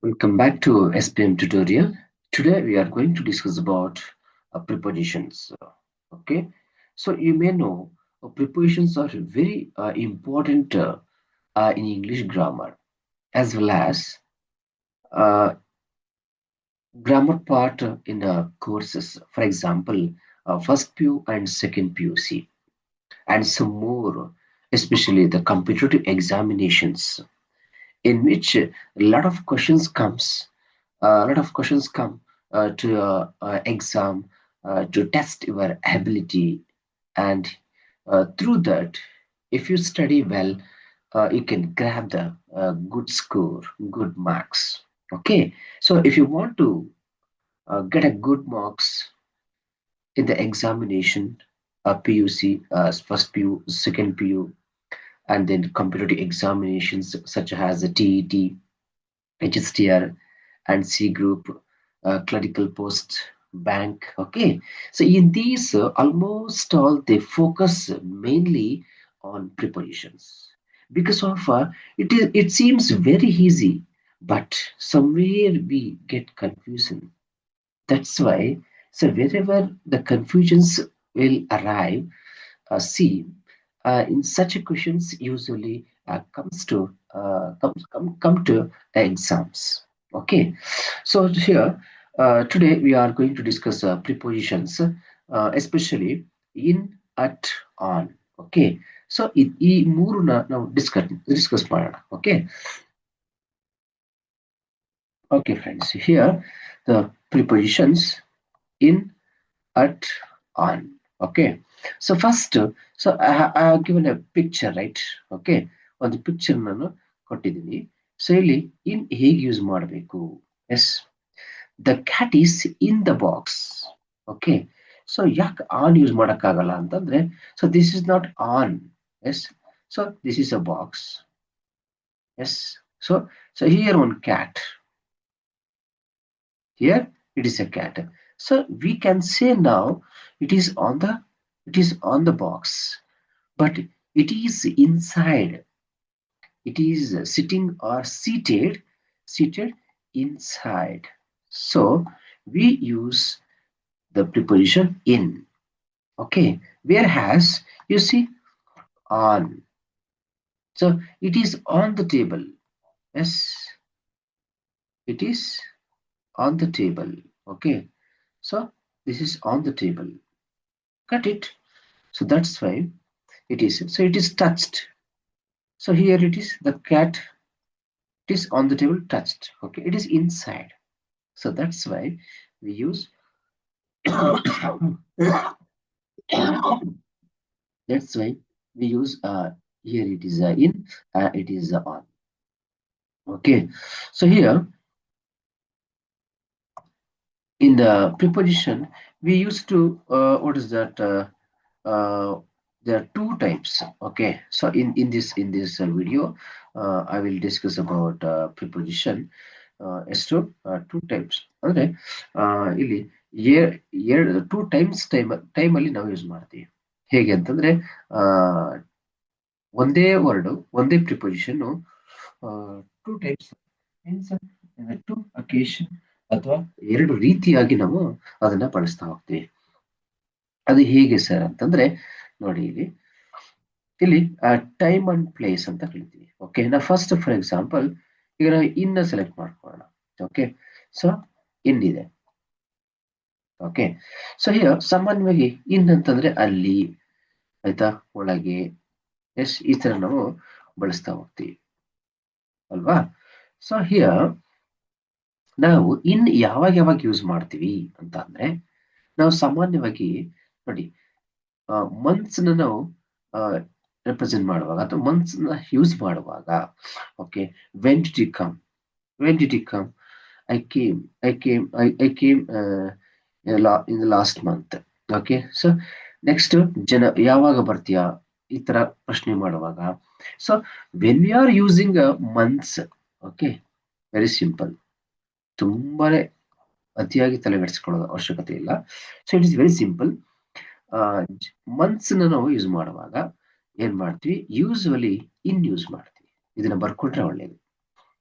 Welcome back to SPM tutorial. Today we are going to discuss about prepositions. Okay, so you may know prepositions are very important in English grammar as well as uh, grammar part in courses. For example, first PU and second PUC, and some more, especially the competitive examinations, in which a lot of questions comes a lot of questions come to exam to test your ability, and through that, if you study well, you can grab the good score, good marks. Okay, so if you want to get a good marks in the examination, PUC, first PU, second PU, and then competitive examinations such as the TET, HSTR, and C group, clerical post, bank. Okay, so in these, almost all they focus mainly on preparations because of it seems very easy, but somewhere we get confusion. That's why, so wherever the confusions will arrive, see, in such questions usually come to exams. Okay, so here today we are going to discuss prepositions, especially in, at, on. Okay, so ಈ ಮೂರನ್ನ ನಾವು discuss ಮಾಡೋಣ. Okay, okay friends, here the prepositions in, at, on. Okay, so first, I have given a picture, right? Okay, ಒಂದು picture ನಾನು ಕೊಟ್ಟಿದ್ದೀನಿ. So ಇಲ್ಲಿ in ಹೇಗೆ use ಮಾಡಬೇಕು? Yes, the cat is in the box. Okay, so ಯಾಕೆ on use ಮಾಡೋಕ್ಕಾಗಲ್ಲ ಅಂತಂದ್ರೆ, so this is not on. Yes, so this is a box. Yes, so here one cat. Here it is a cat. So we can say now it is on the box, but it is inside. It is sitting or seated inside. So we use the preposition in. Okay, whereas you see on. So it is on the table. Yes, it is on the table. Okay, so this is on the table. Got it? So that's why it is. So it is touched. So here it is the cat. It is on the table, touched. Okay, it is inside. So that's why we use. That's why we use here it is in, it is on. Okay, so here in the preposition we used to what is that? There are two types. Okay, so in this video, I will discuss about preposition. ಎಷ್ಟು two types ಅಂದ್ರೆ ಇಲ್ಲಿ two ಟೈಮಲ್ಲಿ ನಾವು use ಮಾಡ್ತೀವಿ. ಹೇಗೆ ಅಂತಂದ್ರೆ ಒಂದೇ word, ಒಂದೇ preposition two types means two occasion ಅಥವಾ ಎರಡು ರೀತಿಯಾಗಿ ನಾವು ಅದನ್ನ ಬಳಸ್ತಾ ಹೋಗ್ತೀವಿ. ಅದು ಹೇಗೆ ಸರ್ ಅಂತಂದ್ರೆ ನೋಡಿ, ಇಲ್ಲಿ ಟೈಮ್ ಅಂಡ್ ಪ್ಲೇಸ್ ಅಂತ ಕರಿತೀವಿ. ಓಕೆ, ನಾ ಫಸ್ಟ್ ಫಾರ್ ಎಕ್ಸಾಂಪಲ್ ಈಗ ನಾವು ಇನ್ನ ಸೆಲೆಕ್ಟ್ ಮಾಡ್ಕೊಳ್ಳೋಣ. ಓಕೆ, ಸೊ ಇನ್ ಇದೆ. ಓಕೆ, ಸೊ ಈಗ ಸಾಮಾನ್ಯವಾಗಿ ಇನ್ ಅಂತಂದ್ರೆ ಅಲ್ಲಿ, ಆಯ್ತಾ, ಒಳಗೆ. ಎಸ್, ಈ ತರ ನಾವು ಬಳಸ್ತಾ ಹೋಗ್ತೀವಿ ಅಲ್ವಾ? ಸೊ ಹಿಯರ್ ನಾವು ಇನ್ ಯಾವಾಗ ಯೂಸ್ ಮಾಡ್ತೀವಿ ಅಂತ ಅಂದ್ರೆ, ನಾವು ಸಾಮಾನ್ಯವಾಗಿ ನೋಡಿ ಮಂತ್ಸ್ ನಾವು ರೆಪ್ರೆಸೆಂಟ್ ಮಾಡುವಾಗ ಅಥವಾ ಮಂತ್ಸ್ ಯೂಸ್ ಮಾಡುವಾಗ, okay, when did you come, when did you come, I came in the last month. Okay, so next ಯಾವಾಗ ಬರ್ತೀಯಾ, ಈ ತರ ಪ್ರಶ್ನೆ ಮಾಡುವಾಗ. So when we are using months, okay, very simple, ತುಂಬಾನೇ ಅತಿಯಾಗಿ ತಲೆಗೆಡಿಸ್ಕೊಳ್ಳೋದು ಅವಶ್ಯಕತೆ ಇಲ್ಲ. So it is very simple. Months ನಾವು ಯೂಸ್ ಮಾಡುವಾಗ ಏನ್ ಮಾಡ್ತೀವಿ, ಯೂಸ್ವಲಿ ಇನ್ ಯೂಸ್ ಮಾಡ್ತೀವಿ. ಇದನ್ನ ಬರ್ಕೊಂಡ್ರೆ ಒಳ್ಳೇದು.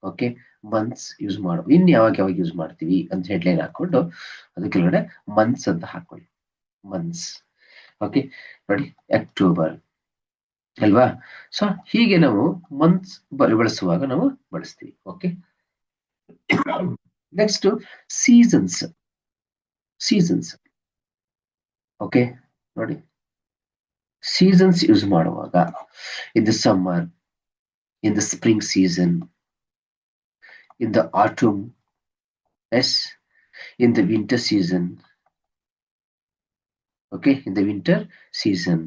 ಓಕೆ, ಮಂತ್ಸ್ ಯೂಸ್ ಮಾಡು, ಇನ್ ಯಾವಾಗ ಯಾವಾಗ ಯೂಸ್ ಮಾಡ್ತೀವಿ ಅಂತ ಹೆಡ್ಲೈನ್ ಹಾಕೊಂಡು ಅದ್ರ ಕೆಳಗಡೆ ಮಂತ್ಸ್ ಅಂತ ಹಾಕೊಳ್ಳಿ, ಮಂತ್ಸ್. ಓಕೆ, ನೋಡಿ ಅಕ್ಟೋಬರ್ ಅಲ್ವಾ. ಸೊ ಹೀಗೆ ನಾವು ಮಂತ್ಸ್ ಬಳಸುವಾಗ ನಾವು ಬಳಸ್ತೀವಿ. Okay, next seasons. Seasons okay, ನೋಡಿ ಸೀಸನ್ಸ್ ಯೂಸ್ ಮಾಡುವಾಗ in the summer, in the spring season, in the autumn, yes, in the winter season, okay, in the winter season,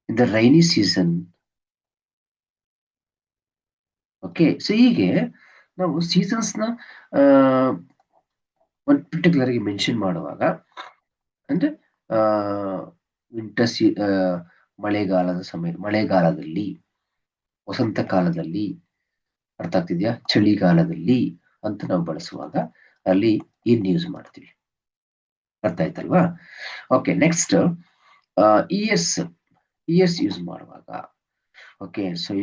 in the rainy season. Okay, so ಹೀಗೆ ನಾವು ಸೀಸನ್ಸ್ನ ಒಂದು particular ಆಗಿ mention ಮಾಡುವಾಗ ಅಂದ್ರೆ winter ಮಳೆಗಾಲದ ಮಳೆಗಾಲದಲ್ಲಿ, ವಸಂತ ಕಾಲದಲ್ಲಿ, ಅರ್ಥ ಆಗ್ತಿದ್ಯಾ, ಚಳಿಗಾಲದಲ್ಲಿ ಅಂತ ನಾವು ಬಳಸುವಾಗ ಅಲ್ಲಿ ಇನ್ ಯೂಸ್ ಮಾಡ್ತೀವಿ. ಅರ್ಥ ಆಯ್ತಲ್ವಾ? Okay, next years. Years use ಮಾಡುವಾಗ okay, so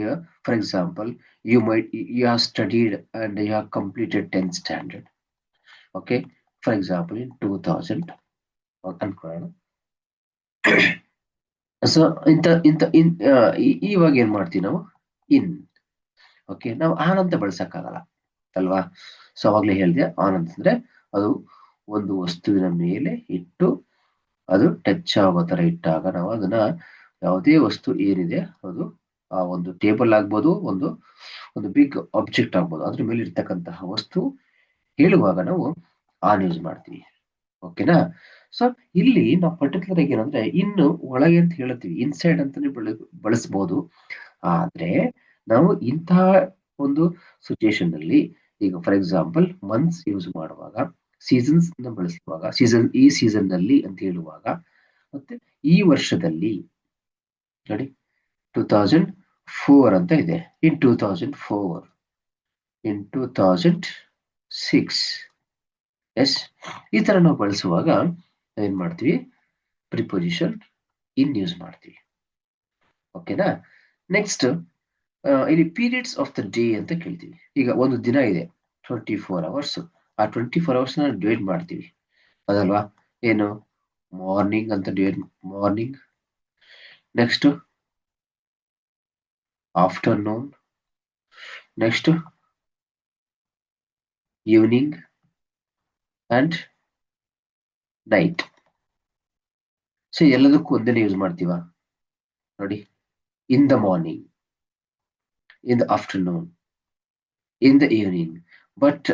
for example you have studied and you have completed 10th standard. Okay, for example in 2000 ಅನ್ಕೊಳ್ಳೋಣ. So ಇವಾಗ ಏನ್ ಮಾಡ್ತೀವಿ ನಾವು, ಇನ್. ಓಕೆ, ನಾವು ಆನ್ ಅಂತ ಬಳಸಕ್ಕಾಗಲ್ಲ ಅಲ್ವಾ. ಸೊ ಅವಾಗ್ಲೇ ಹೇಳಿದೆ, ಆನ್ ಅಂತಂದ್ರೆ ಅದು ಒಂದು ವಸ್ತುವಿನ ಮೇಲೆ ಇಟ್ಟು ಅದು ಟಚ್ ಆಗೋ ತರ ಇಟ್ಟಾಗ ನಾವು ಅದನ್ನ, ಯಾವುದೇ ವಸ್ತು ಏನಿದೆ ಅದು ಆ ಒಂದು ಟೇಬಲ್ ಆಗ್ಬೋದು, ಒಂದು ಬಿಗ್ ಆಬ್ಜೆಕ್ಟ್ ಆಗ್ಬೋದು, ಅದ್ರ ಮೇಲೆ ಇರ್ತಕ್ಕಂತಹ ವಸ್ತು ಹೇಳುವಾಗ ನಾವು ಆನ್ ಯೂಸ್ ಮಾಡ್ತೀವಿ. ಓಕೆನಾ. ಸೊ ಇಲ್ಲಿ ನಾವು ಪರ್ಟಿಕ್ಯುಲರ್ ಆಗಿ ಏನಂದ್ರೆ ಇನ್ನು ಒಳಗೆ ಅಂತ ಹೇಳ್ತೀವಿ, ಇನ್ಸೈಡ್ ಅಂತಾನೆ ಬಳಸಬಹುದು. ಆದ್ರೆ ನಾವು ಇಂತಹ ಒಂದು ಸಿಚುಯೇಷನ್ ಅಲ್ಲಿ, ಈಗ ಫಾರ್ ಎಕ್ಸಾಂಪಲ್ ಮಂತ್ಸ್ ಯೂಸ್ ಮಾಡುವಾಗ, ಸೀಸನ್ಸ್ ಬಳಸುವಾಗ, ಈ ಸೀಸನ್ ನಲ್ಲಿ ಅಂತ ಹೇಳುವಾಗ, ಮತ್ತೆ ಈ ವರ್ಷದಲ್ಲಿ ನೋಡಿ 2004 ಅಂತ ಇದೆ, ಇನ್ 2004, ಇನ್ 2006, ಎಸ್, ಈ ತರ ನಾವು ಬಳಸುವಾಗ ಏನ್ ಮಾಡ್ತೀವಿ, ಪ್ರಿಪೊಸಿಷನ್ ಇನ್ ಯೂಸ್ ಮಾಡ್ತೀವಿ. ಓಕೆನಾ. ನೆಕ್ಸ್ಟ್ ಇಲ್ಲಿ ಪೀರಿಯಡ್ಸ್ ಆಫ್ ದ ಡೇ ಅಂತ ಕೇಳ್ತೀವಿ. ಈಗ ಒಂದು ದಿನ ಇದೆ 24 hours, ಆ 24 hours ಡಿವೈಡ್ ಮಾಡ್ತೀವಿ ಅದಲ್ವಾ. ಏನು, ಮಾರ್ನಿಂಗ್ ಅಂತ divide, morning, next afternoon, next evening and night. So ಎಲ್ಲದಕ್ಕೂ ಒಂದೇ ಯೂಸ್ ಮಾಡ್ತೀವ ನೋಡಿ, in the morning, in the afternoon, in the evening. But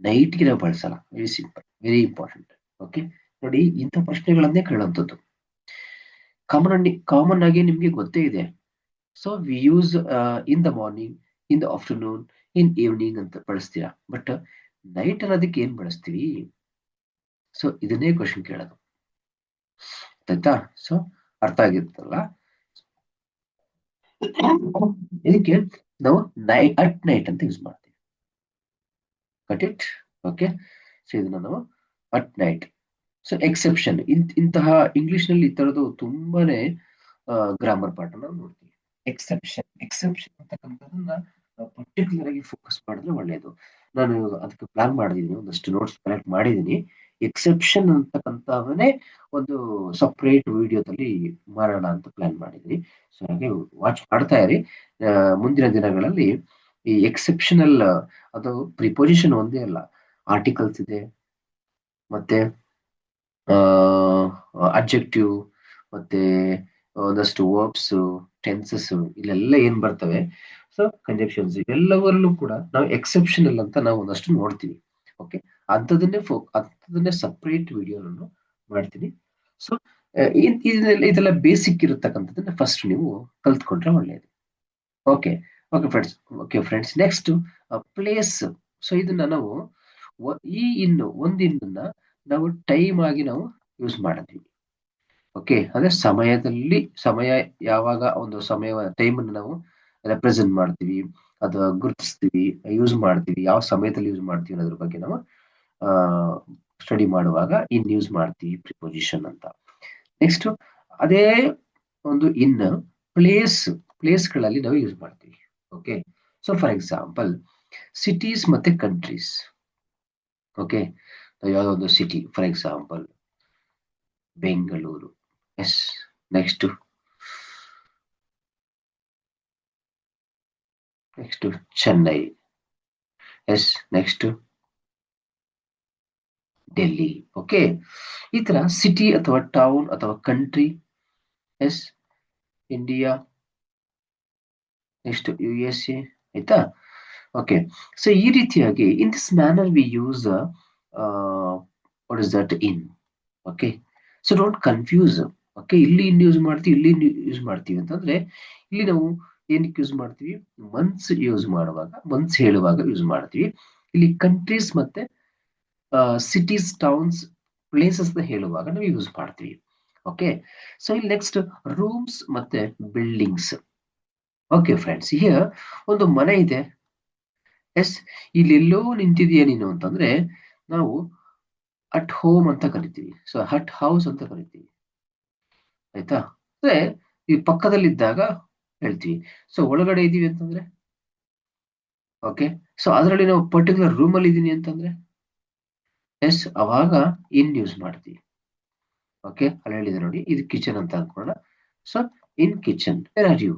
ನೈಟ್ಗೆ ನಾವು ಬಳಸಲ್ಲ. Very simple, very important. Okay, ನೋಡಿ ಇಂಥ ಪ್ರಶ್ನೆಗಳನ್ನೇ ಕೇಳುವಂಥದ್ದು. ಕಾಮನ್ ಆಗಿ ನಿಮ್ಗೆ ಗೊತ್ತೇ ಇದೆ. So we use in the morning, in the afternoon, in evening ಅಂತ ಬಳಸ್ತೀರಾ. ಬಟ್ ನೈಟ್ ಅನ್ನೋದಕ್ಕೆ ಏನ್ ಬಳಸ್ತೀವಿ? ಸೊ ಇದನ್ನೇ ಕ್ವಶನ್ ಕೇಳೋದು, ಆಯ್ತಾ? ಸೊ ಅರ್ಥ ಆಗಿರುತ್ತಲ್ಲ. ಇದಕ್ಕೆ ನಾವು ಅಟ್ ನೈಟ್ ಅಂತ ಯೂಸ್ ಮಾಡ್ತೀವಿ. Cut it. ಓಕೆ, ಸೊ ಇದನ್ನ ನಾವು ಅಟ್ ನೈಟ್. ಸೊ ಎಕ್ಸೆಪ್ಷನ್, ಇಂತಹ ಇಂಗ್ಲಿಷ್ ನಲ್ಲಿ ಈ ತರದ್ದು ತುಂಬಾನೇ ಗ್ರಾಮರ್ ಪಾರ್ಟ್ ನಾವು ನೋಡ್ತೀವಿ. ಎಕ್ಸೆಪ್ಷನ್ ಅಂತಕ್ಕಂಥದನ್ನ ಪರ್ಟಿಕ್ಯುಲರ್ ಆಗಿ ಫೋಕಸ್ ಮಾಡಿದ್ರೆ ಒಳ್ಳೆಯದು. ನಾನು ಅದಕ್ಕೆ ಪ್ಲಾನ್ ಮಾಡಿದೀನಿ, ಒಂದಷ್ಟು ನೋಟ್ಸ್ ಕಲೆಕ್ಟ್ ಮಾಡಿದೀನಿ. ಎಕ್ಸೆಪ್ಷನ್ ಅಂತಕ್ಕಂಥವನ್ನೇ ಒಂದು ಸಪ್ರೇಟ್ ವಿಡಿಯೋದಲ್ಲಿ ಮಾಡೋಣ ಅಂತ ಪ್ಲಾನ್ ಮಾಡಿದ್ವಿ. ಸೊ ಹಾಗೆ ವಾಚ್ ಮಾಡ್ತಾ ಇರಿ. ಮುಂದಿನ ದಿನಗಳಲ್ಲಿ ಈ ಎಕ್ಸೆಪ್ಷನಲ್, ಅದು ಪ್ರಿಪೊಸಿಷನ್ ಒಂದೇ ಅಲ್ಲ, ಆರ್ಟಿಕಲ್ಸ್ ಇದೆ, ಮತ್ತೆ ಅಬ್ಜೆಕ್ಟಿವ್, ಮತ್ತೆ ಒಂದಷ್ಟು ವರ್ಬ್ಸ್, ಟೆನ್ಸಸ್, ಇಲ್ಲೆಲ್ಲ ಏನ್ ಬರ್ತವೆ, ಸೊ ಕಂಜಕ್ಷನ್ಸ್, ಇವೆಲ್ಲವರಲ್ಲೂ ಕೂಡ ನಾವು ಎಕ್ಸೆಪ್ಷನಲ್ ಅಂತ ನಾವು ಒಂದಷ್ಟು ನೋಡ್ತೀವಿ. ಓಕೆ, ಅಂಥದನ್ನೇ ಸಪ್ರೇಟ್ ವಿಡಿಯೋ ನಾನು ಮಾಡ್ತೀನಿ. ಸೊ ಇದೆಲ್ಲ ಬೇಸಿಕ್ ಇರತಕ್ಕಂಥದ್ದನ್ನ ಫಸ್ಟ್ ನೀವು ಕಲ್ತ್ಕೊಂಡ್ರೆ ಒಳ್ಳೆಯದು. Okay friends, next place. So ಇದನ್ನ ನಾವು ಒಂದಿನ್ನ ನಾವು ಟೈಮ್ ಆಗಿ ನಾವು ಯೂಸ್ ಮಾಡಿದ್ವಿ. ಓಕೆ, ಅಂದ್ರೆ ಸಮಯ ಯಾವಾಗ ಒಂದು ಟೈಮ್ ಅನ್ನು ನಾವು ರೆಪ್ರೆಸೆಂಟ್ ಮಾಡ್ತೀವಿ, ಅಥವಾ ಗುರುತಿಸ್ತೀವಿ, ಯೂಸ್ ಮಾಡ್ತೀವಿ, ಯಾವ ಸಮಯದಲ್ಲಿ ಯೂಸ್ ಮಾಡ್ತೀವಿ ಅನ್ನೋದ್ರ ಬಗ್ಗೆ ನಾವು ಸ್ಟಡಿ ಮಾಡುವಾಗ ಇನ್ ಯೂಸ್ ಮಾಡ್ತೀವಿ, ಪ್ರಿಪೊಸಿಷನ್ ಅಂತ. ನೆಕ್ಸ್ಟ್ ಅದೇ ಒಂದು ಪ್ಲೇಸ್ಗಳಲ್ಲಿ ನಾವು ಯೂಸ್ ಮಾಡ್ತೀವಿ. Okay, so for example cities ಮತ್ತೆ ಕಂಟ್ರೀಸ್. ಓಕೆ, ಯಾವುದೋ ಒಂದು city, for example Bengaluru. Yes. Next Chennai. Yes. Next Delhi. Okay, ಈ ತರ ಸಿಟಿ ಅಥವಾ ಟೌನ್ ಅಥವಾ country. Yes. India. Next USA. ಆಯ್ತಾ. ಓಕೆ, ಸೊ ಈ ರೀತಿಯಾಗಿ in this manner we use what is that in. Okay, so don't confuse. Okay, ಇಲ್ಲಿ in use ಮಾಡ್ತೀವಿ, ಇಲ್ಲಿ ಯೂಸ್ ಮಾಡ್ತೀವಿ ಅಂತಂದ್ರೆ ಇಲ್ಲಿ ನಾವು ಏನಕ್ಕೆ ಯೂಸ್ ಮಾಡ್ತೀವಿ, ಮಂತ್ಸ್ ಯೂಸ್ ಮಾಡುವಾಗ, ಮಂತ್ಸ್ ಹೇಳುವಾಗ ಯೂಸ್ ಮಾಡ್ತೀವಿ. ಇಲ್ಲಿ ಕಂಟ್ರೀಸ್ ಮತ್ತೆ ಸಿಟೀಸ್, ಟೌನ್ಸ್, ಪ್ಲೇಸಸ್ ಹೇಳುವಾಗ ನಾವು ಯೂಸ್ ಮಾಡ್ತೀವಿ. ಓಕೆ, ಸೊ ಇಲ್ಲಿ ನೆಕ್ಸ್ಟ್ ರೂಮ್ಸ್ ಮತ್ತೆ ಬಿಲ್ಡಿಂಗ್ಸ್. ಓಕೆ ಫ್ರೆಂಡ್ಸ್, ಹಿಯರ್ ಒಂದು ಮನೆ ಇದೆ. ಎಸ್, ಇಲ್ಲಿ ಎಲ್ಲೋ ನಿಂತಿದೆಯಾ ನೀನು ಅಂತಂದ್ರೆ ನಾವು ಅಟ್ ಹೋಮ್ ಅಂತ ಕರಿತೀವಿ. ಸೊ ಹಟ್ ಹೌಸ್ ಅಂತ ಕರಿತೀವಿ. ಆಯ್ತಾ, ಅಂದ್ರೆ ಈ ಪಕ್ಕದಲ್ಲಿದ್ದಾಗ ಹೇಳ್ತೀವಿ. ಸೊ ಒಳಗಡೆ ಇದೀವಿ ಅಂತಂದ್ರೆ, ಓಕೆ, ಸೊ ಅದರಲ್ಲಿ ನಾವು ಪರ್ಟಿಕ್ಯುಲರ್ ರೂಮ್ ಅಲ್ಲಿ ಇದೀನಿ ಅಂತಂದ್ರೆ ಎಸ್, ಅವಾಗ ಇನ್ ಯೂಸ್ ಮಾಡ್ತೀವಿ. ಓಕೆ, ಅಲ್ಲಿ ಹೇಳಿದೆ ನೋಡಿ, ಇದು ಕಿಚನ್ ಅಂತ ಅನ್ಕೊಳ್ಳೋಣ. So in kitchen, where are you.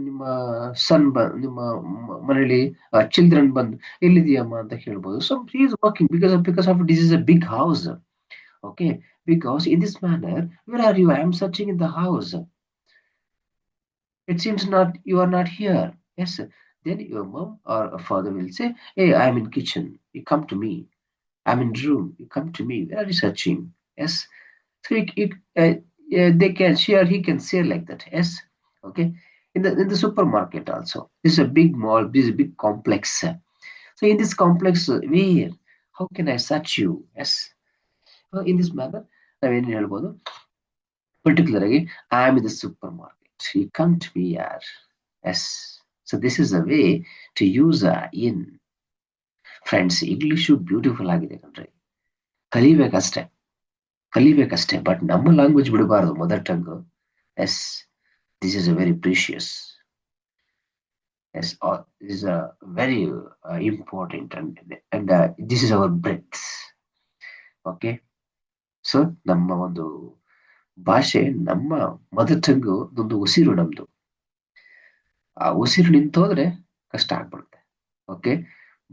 ನಿಮ್ಮ ಸನ್ ನಿಮ್ಮ ಮನೆಯಲ್ಲಿ ಚಿಲ್ಡ್ರನ್ ಬಂದು ಎಲ್ಲಿದೆಯಮ್ಮ ಅಂತ ಹೇಳ್ಬೋದು. So he is working because of this is a big house. Okay, because in this manner, where are you? I am searching in the house. It seems not you are not here. Yes. Then your mom or father will say, "Hey, I am in kitchen. You come to me. I'm in room. You come to me. Where are you searching?" Yes. So they can share. He can say like that. Yes. Okay. In the supermarket also. This is a big mall. This is a big complex. So in this complex, where? How can I search you? Yes. In this manner, ನಾವೇನು ಹೇಳ್ಬೋದು, particular ಆಗಿ I am in the super market, you come to me ಯಾರ್. Yes. So this is a way to use in. Friends, English beautiful ಆಗಿದೆ ಕಣ್ರಿ, ಕಲಿಬೇಕಷ್ಟೇ, ಕಲಿಬೇಕಷ್ಟೇ. But ನಮ್ಮ language ಬಿಡಬಾರ್ದು, mother tongue. Yes, this is a very precious. Yes, this is a very important and this is our breath. Okay, so ನಮ್ಮ ಒಂದು ಭಾಷೆ, ನಮ್ಮ ಮದರ್ ಟಂಗ್ ಒಂದು ಉಸಿರು ನಮ್ದು. ಆ ಉಸಿರು ನಿಂತೋದ್ರೆ ಕಷ್ಟ ಆಗ್ಬಿಡುತ್ತೆ. Okay,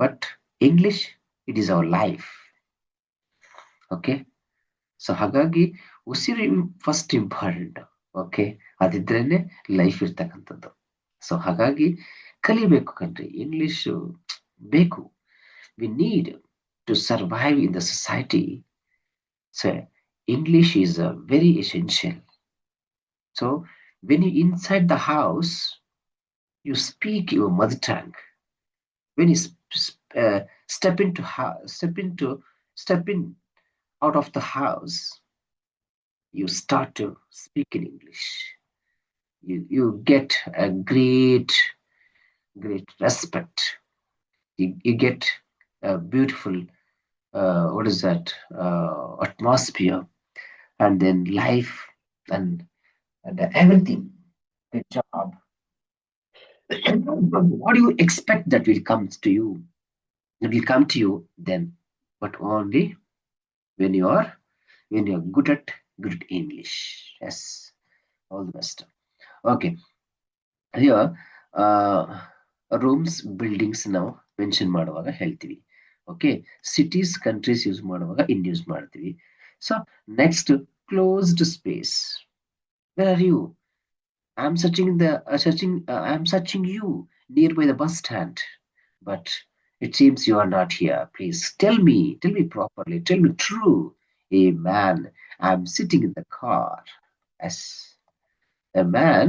but English, it is our life. Okay, so ಹಾಗಾಗಿ ಉಸಿರು ಫಸ್ಟ್ ಇಂಪಾರ್ಟೆಂಟ್. ಓಕೆ, ಅದಿದ್ರೇನೆ ಲೈಫ್ ಇರ್ತಕ್ಕಂಥದ್ದು. ಸೊ ಹಾಗಾಗಿ ಕಲಿಬೇಕು ಕಣ್ರಿ, ಇಂಗ್ಲಿಷ್ ಬೇಕು. We need to survive in the society. So English is very essential. So when you inside the house, you speak your mother tongue. When you step in out of the house, you start to speak in English. You get a great respect. You get a beautiful what is that atmosphere, and then life, and everything. Good job. What do you expect that will come to you? It will come to you then, but only when you are good at English. Yes, all the best. Okay, here rooms buildings ನಾವು mention ಮಾಡುವಾಗ ಹೇಳ್ತೀವಿ. Okay, cities countries use ಮಾಡುವಾಗ in use ಮಾಡ್ತೀವಿ. So next, closed space. Where are you? I am I am searching you nearby the bus stand, but it seems you are not here. Please tell me properly, tell me true. A man, I am sitting in the car. Yes, a man,